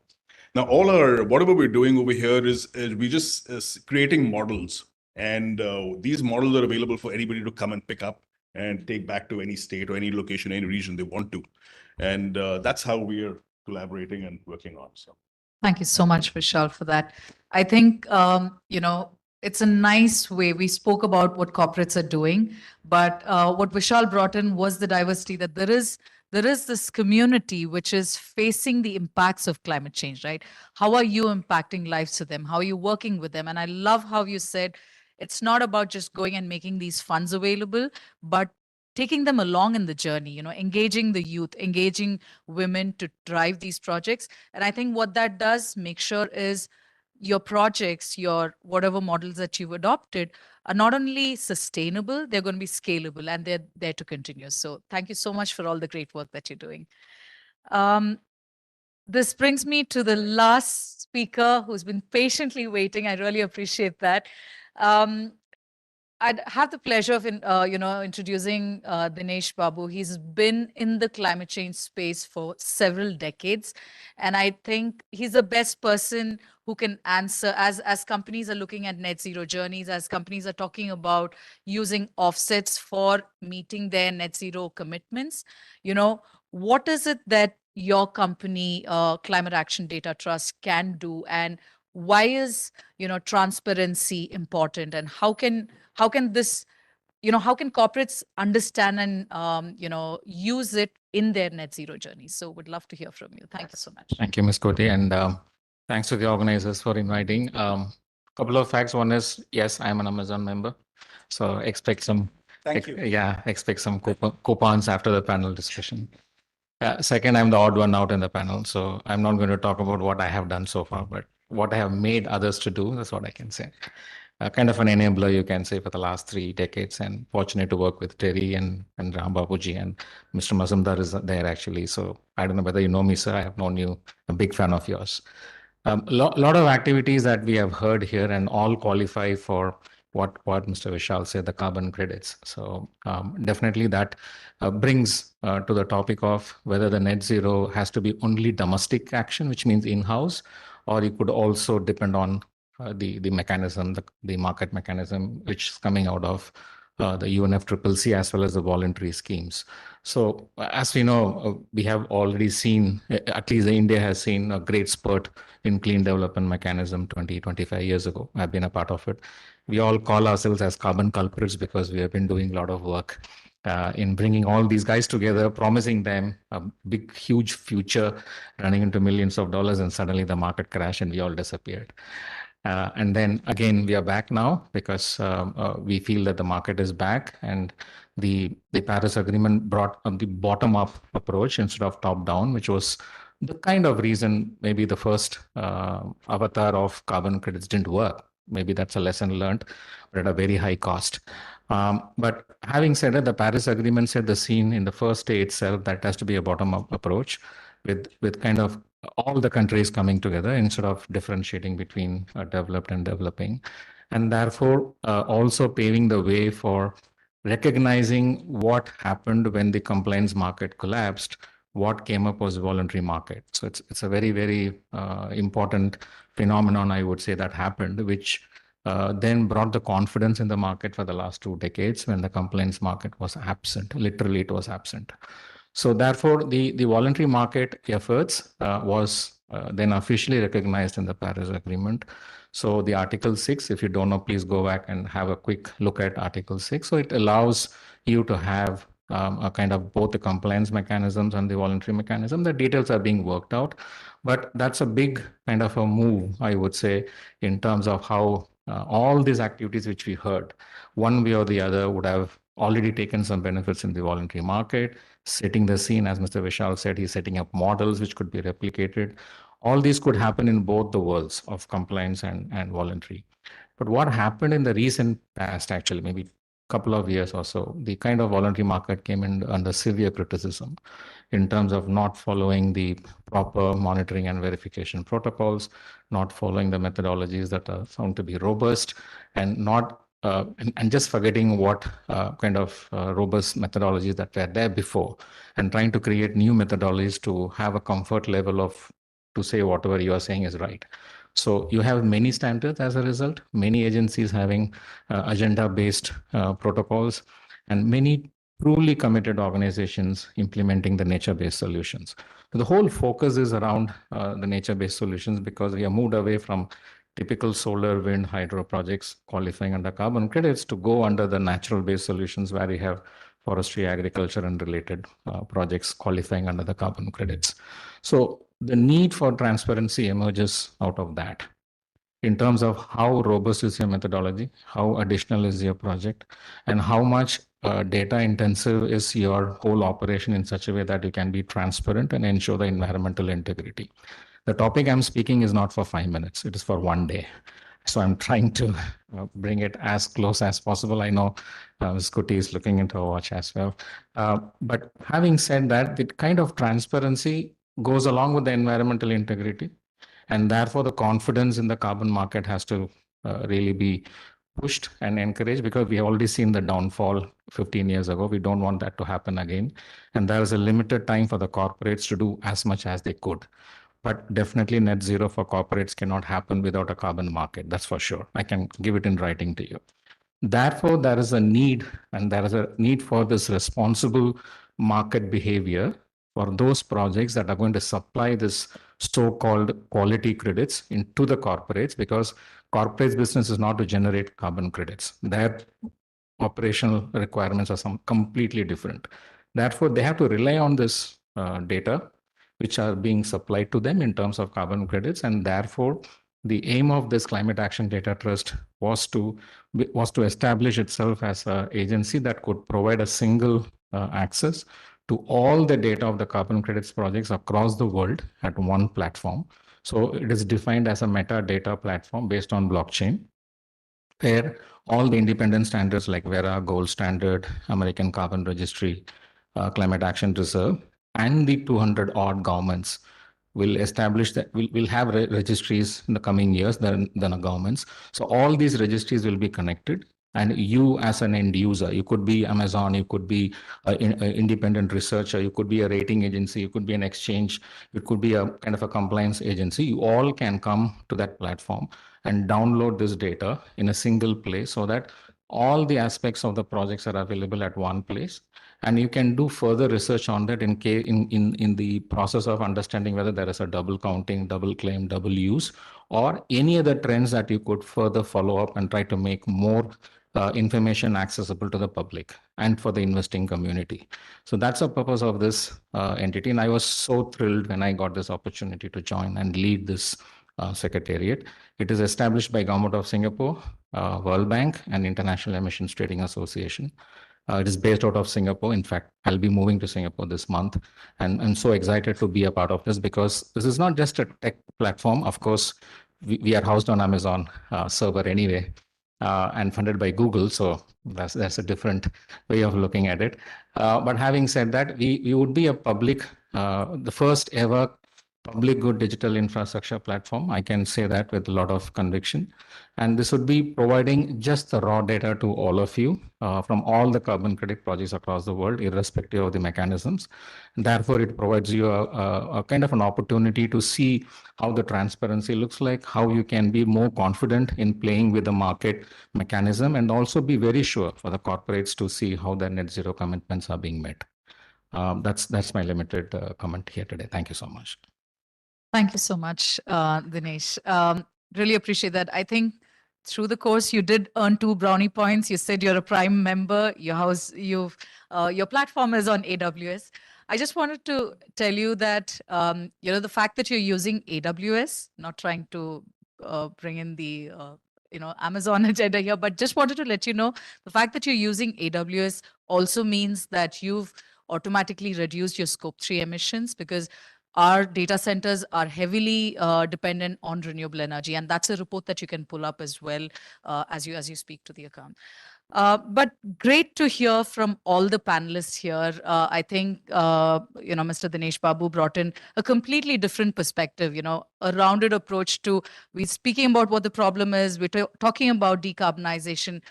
S6: Now, whatever we're doing over here is we just creating models, and these models are available for anybody to come and pick up and take back to any state or any location, any region they want to. And that's how we are collaborating and working on. So,
S20: thank you so much, Vishal, for that. I think, it's a nice way. We spoke about what corporates are doing, but what Vishal brought in was the diversity that there is this community which is facing the impacts of climate change, right? How are you impacting lives to them? How are you working with them? And I love how you said it's not about just going and making these funds available, but taking them along in the journey, engaging the youth, engaging women to drive these projects. And I think what that does make sure is your projects, your whatever models that you've adopted are not only sustainable, they're going to be scalable and they're there to continue. So thank you so much for all the great work that you're doing. This brings me to the last speaker who's been patiently waiting. I really appreciate that. I'd have the pleasure of, introducing Dinesh Babu. He's been in the climate change space for several decades, and I think he's the best person who can answer as companies are looking at net zero journeys, as companies are talking about using offsets for meeting their net zero commitments. What is it that your company, Climate Action Data Trust, can do, and why is transparency important, and how can this, how can corporates understand and use it in their net zero journey? So would love to hear from you. Thank you so much.
S11: Thank you, Ms. Koti, and thanks to the organizers for inviting. Couple of facts. One is, yes, I'm an Amazon member, so expect some.
S2: Thank you.
S11: Yeah, expect some coupons after the panel discussion. Second, I'm the odd one out in the panel, so I'm not going to talk about what I have done so far, but what I have made others to do. That's what I can say. Kind of an enabler, you can say, for the last 3 decades, and fortunate to work with Terry and Ram Babuji, and Mr. Mazumdar is there actually. So I don't know whether you know me, sir. I have known you, a big fan of yours. Lot of activities that we have heard here, and all qualify for what Mr. Vishal said, the carbon credits. So definitely that brings to the topic of whether the net zero has to be only domestic action, which means in-house, or it could also depend on the mechanism, the market mechanism, which is coming out of the UNFCCC as well as the voluntary schemes. So as we know, we have already seen, at least India has seen a great spurt in clean development mechanism 20-25 years ago. I've been a part of it. We all call ourselves as carbon culprits because we have been doing a lot of work in bringing all these guys together, promising them a big, huge future, running into millions of dollars, and suddenly the market crashed and we all disappeared. And then again, we are back now because we feel that the market is back, and the Paris Agreement brought the bottom-up approach instead of top-down, which was the kind of reason maybe the first avatar of carbon credits didn't work. Maybe that's a lesson learned, but at a very high cost. But having said that, the Paris Agreement set the scene in the first day itself that has to be a bottom-up approach with kind of all the countries coming together instead of differentiating between developed and developing. And therefore, also paving the way for recognizing what happened when the compliance market collapsed. What came up was voluntary market. So it's a very, very important phenomenon, I would say, that happened, which then brought the confidence in the market for the last 2 decades when the compliance market was absent. Literally, it was absent. So therefore, the voluntary market efforts was then officially recognized in the Paris Agreement. So the Article 6, if you don't know, please go back and have a quick look at Article 6. So it allows you to have a kind of both the compliance mechanisms and the voluntary mechanism. The details are being worked out, but that's a big kind of a move, I would say, in terms of how all these activities which we heard, one way or the other, would have already taken some benefits in the voluntary market, setting the scene, as Mr. Vishal said, he's setting up models which could be replicated. All these could happen in both the worlds of compliance and voluntary. But what happened in the recent past, actually, maybe a couple of years or so, the kind of voluntary market came in under severe criticism in terms of not following the proper monitoring and verification protocols, not following the methodologies that are found to be robust, and not and just forgetting what kind of robust methodologies that were there before, and trying to create new methodologies to have a comfort level of to say whatever you are saying is right. So you have many standards as a result, many agencies having agenda-based protocols, and many truly committed organizations implementing the nature-based solutions. So the whole focus is around the nature-based solutions because we have moved away from typical solar, wind, hydro projects qualifying under carbon credits to go under the natural-based solutions where we have forestry, agriculture, and related projects qualifying under the carbon credits. So the need for transparency emerges out of that in terms of how robust is your methodology, how additional is your project, and how much data intensive is your whole operation in such a way that you can be transparent and ensure the environmental integrity. The topic I'm speaking is not for 5 minutes, it is for 1 day. So I'm trying to bring it as close as possible. I know Scotty is looking into a watch as well. But having said that, the kind of transparency goes along with the environmental integrity. And therefore, the confidence in the carbon market has to really be pushed and encouraged, because we have already seen the downfall 15 years ago. We don't want that to happen again. And there is a limited time for the corporates to do as much as they could. But definitely net zero for corporates cannot happen without a carbon market. That's for sure. I can give it in writing to you. Therefore, there is a need, and there is a need for this responsible market behavior for those projects that are going to supply this so-called quality credits into the corporates, because corporates' business is not to generate carbon credits. Their operational requirements are some completely different. Therefore, they have to rely on this data which are being supplied to them in terms of carbon credits, and therefore the aim of this Climate Action Data Trust was to establish itself as an agency that could provide a single access to all the data of the carbon credits projects across the world at one platform. So it is defined as a metadata platform based on blockchain, where all the independent standards like Vera, Gold Standard, American Carbon Registry, Climate Action Reserve, and the 200 odd governments will establish that will have registries in the coming years than the governments. So all these registries will be connected, and you as an end user, you could be Amazon, you could be an independent researcher, you could be a rating agency, you could be an exchange, it could be a kind of a compliance agency. You all can come to that platform and download this data in a single place, so that all the aspects of the projects are available at one place. And you can do further research on that in the process of understanding whether there is a double counting, double claim, double use, or any other trends that you could further follow up and try to make more information accessible to the public and for the investing community. So that's the purpose of this entity. And I was so thrilled when I got this opportunity to join and lead this secretariat. It is established by Government of Singapore, World Bank, and International Emissions Trading Association. It is based out of Singapore. In fact, I'll be moving to Singapore this month, and I'm so excited to be a part of this, because this is not just a tech platform. Of course, we are housed on Amazon server anyway, and funded by Google. So that's a different way of looking at it. But having said that, we would be a public, the first ever public good digital infrastructure platform. I can say that with a lot of conviction. And this would be providing just the raw data to all of you from all the carbon credit projects across the world, irrespective of the mechanisms. And therefore, it provides you a kind of an opportunity to see how the transparency looks like, how you can be more confident in playing with the market mechanism, and also be very sure for the corporates to see how their net zero commitments are being met. That's my limited comment here today. Thank you so much.
S20: Thank you so much, Dinesh. Really appreciate that. I think through the course, you did earn 2 brownie points. You said you're a Prime member. Your platform is on AWS. I just wanted to tell you that the fact that you're using AWS, not trying to bring in the Amazon agenda here, but just wanted to let you know the fact that you're using AWS also means that you've automatically reduced your scope 3 emissions, because our data centers are heavily dependent on renewable energy, and that's a report that you can pull up as well as you speak to the account. But great to hear from all the panelists here. I think Mr. Dinesh Babu brought in a completely different perspective. A rounded approach to we're speaking about what the problem is. We're talking about decarbonization.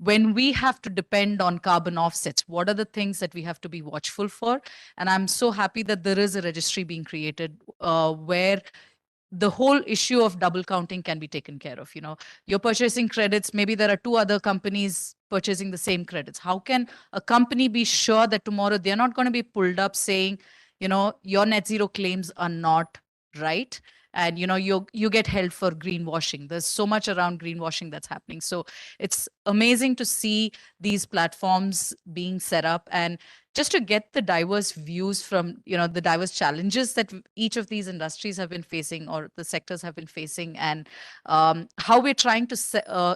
S20: When we have to depend on carbon offsets, what are the things that we have to be watchful for? And I'm so happy that there is a registry being created where the whole issue of double counting can be taken care of. You're purchasing credits, maybe there are 2 other companies purchasing the same credits. How can a company be sure that tomorrow they're not going to be pulled up saying, your net zero claims are not right? and you get held for greenwashing. There's so much around greenwashing that's happening. So it's amazing to see these platforms being set up, and just to get the diverse views from the diverse challenges that each of these industries have been facing, or the sectors have been facing, and how we're trying to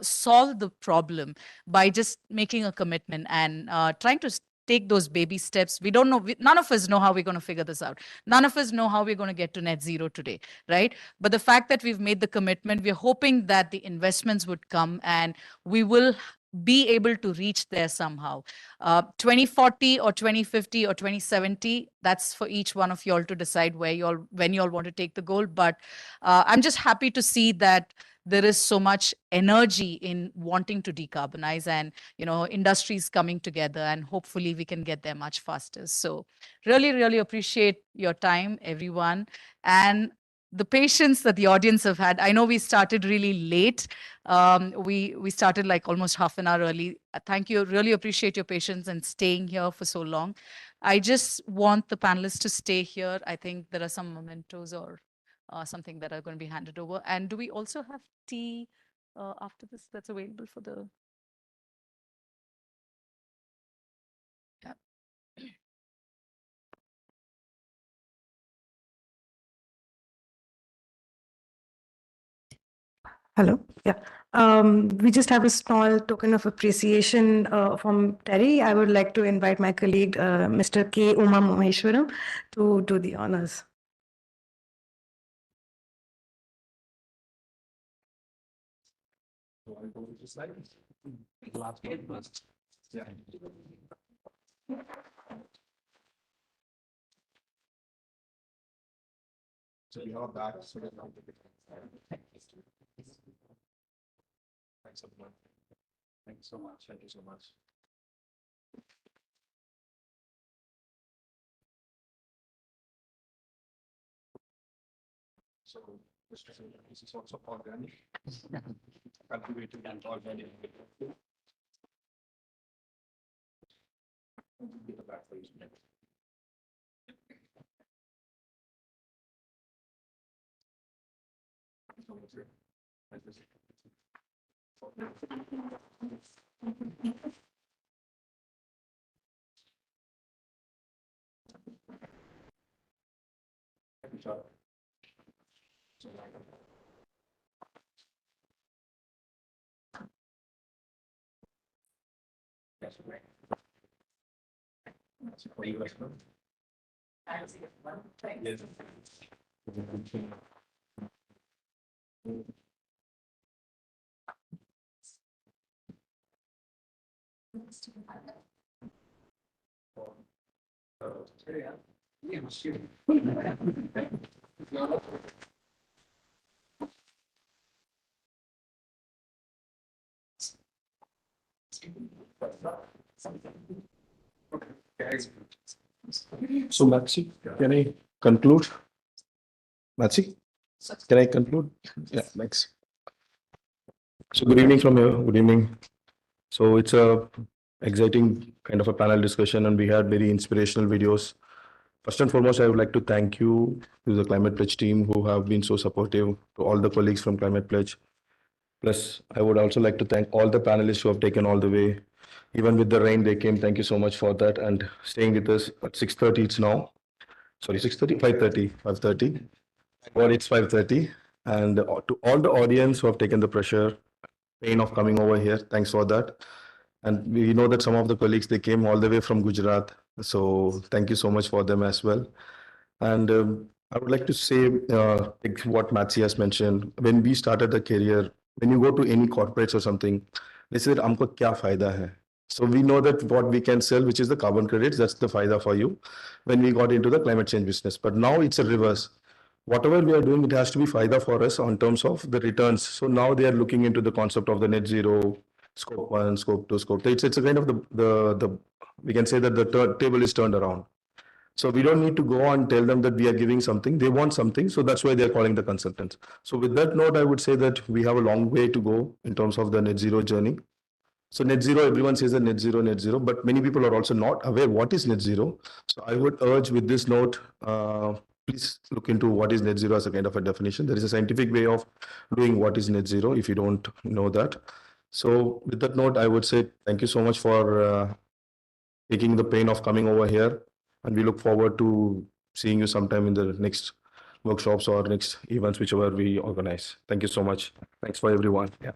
S20: solve the problem by just making a commitment and trying to take those baby steps. We don't know, none of us know how we're going to figure this out. None of us know how we're going to get to net zero today, right? But the fact that we've made the commitment, we're hoping that the investments would come and we will be able to reach there somehow. 2040 or 2050 or 2070, that's for each one of y'all to decide when y'all want to take the goal. But I'm just happy to see that there is so much energy in wanting to decarbonize, and industries coming together, and hopefully we can get there much faster. So really appreciate your time, everyone, and the patience that the audience have had. I know we started really late. We started like almost half an hour early. Thank you. Really appreciate your patience and staying here for so long. I just want the panelists to stay here. I think there are some mementos or something that are going to be handed over. And do we also have tea after this that's available for the... Yeah.
S1: Hello. Yeah. We just have a small token of appreciation from Terry. I would like to invite my colleague, Mr. K. Uma Maheshwaram, to do the honors.
S21: So we are back. Thanks everyone. Thanks so much. Thank you so much. So this is also organic, cultivated and organic. That's great. That's a great question. Yes.
S6: So, Maxi, can I conclude? Maxi, can I conclude? Yeah, thanks. So, good evening from here. Good evening. So, it's a exciting kind of a panel discussion, and we had very inspirational videos. First and foremost, I would like to thank you to the Climate Pledge team who have been so supportive, to all the colleagues from Climate Pledge. Plus, I would also like to thank all the panelists who have taken all the way. Even with the rain, they came. Thank you so much for that and staying with us at 6:30. It's now. Sorry, 6:30, 5:30, 5:30. Well, it's 5:30. And to all the audience who have taken the pressure, pain of coming over here, thanks for that. And we know that some of the colleagues, they came all the way from Gujarat. So thank you so much for them as well. And I would like to say like what Matsi has mentioned. When we started the career, when you go to any corporates or something, they said, "Amko kya fayda hai?" So we know that what we can sell, which is the carbon credits, that's the fayda for you when we got into the climate change business. But now it's a reverse. Whatever we are doing, it has to be fayda for us on terms of the returns. So now they are looking into the concept of the net zero, scope 1, scope 2, scope 3. It's a kind of the we can say that the table is turned around. So we don't need to go and tell them that we are giving something. They want something. So that's why they're calling the consultants. So with that note, I would say that we have a long way to go in terms of the net zero journey. So net zero, everyone says that net zero, but many people are also not aware what is net zero. So I would urge with this note,
S13: please look into what is net zero as a kind of a definition. There is a scientific way of doing what is net zero if you don't know that. So with that note, I would say thank you so much for taking the pain of coming over here. And we look forward to seeing you sometime in the next workshops or next events, whichever we organize. Thank you so much. Thanks for everyone. Yeah.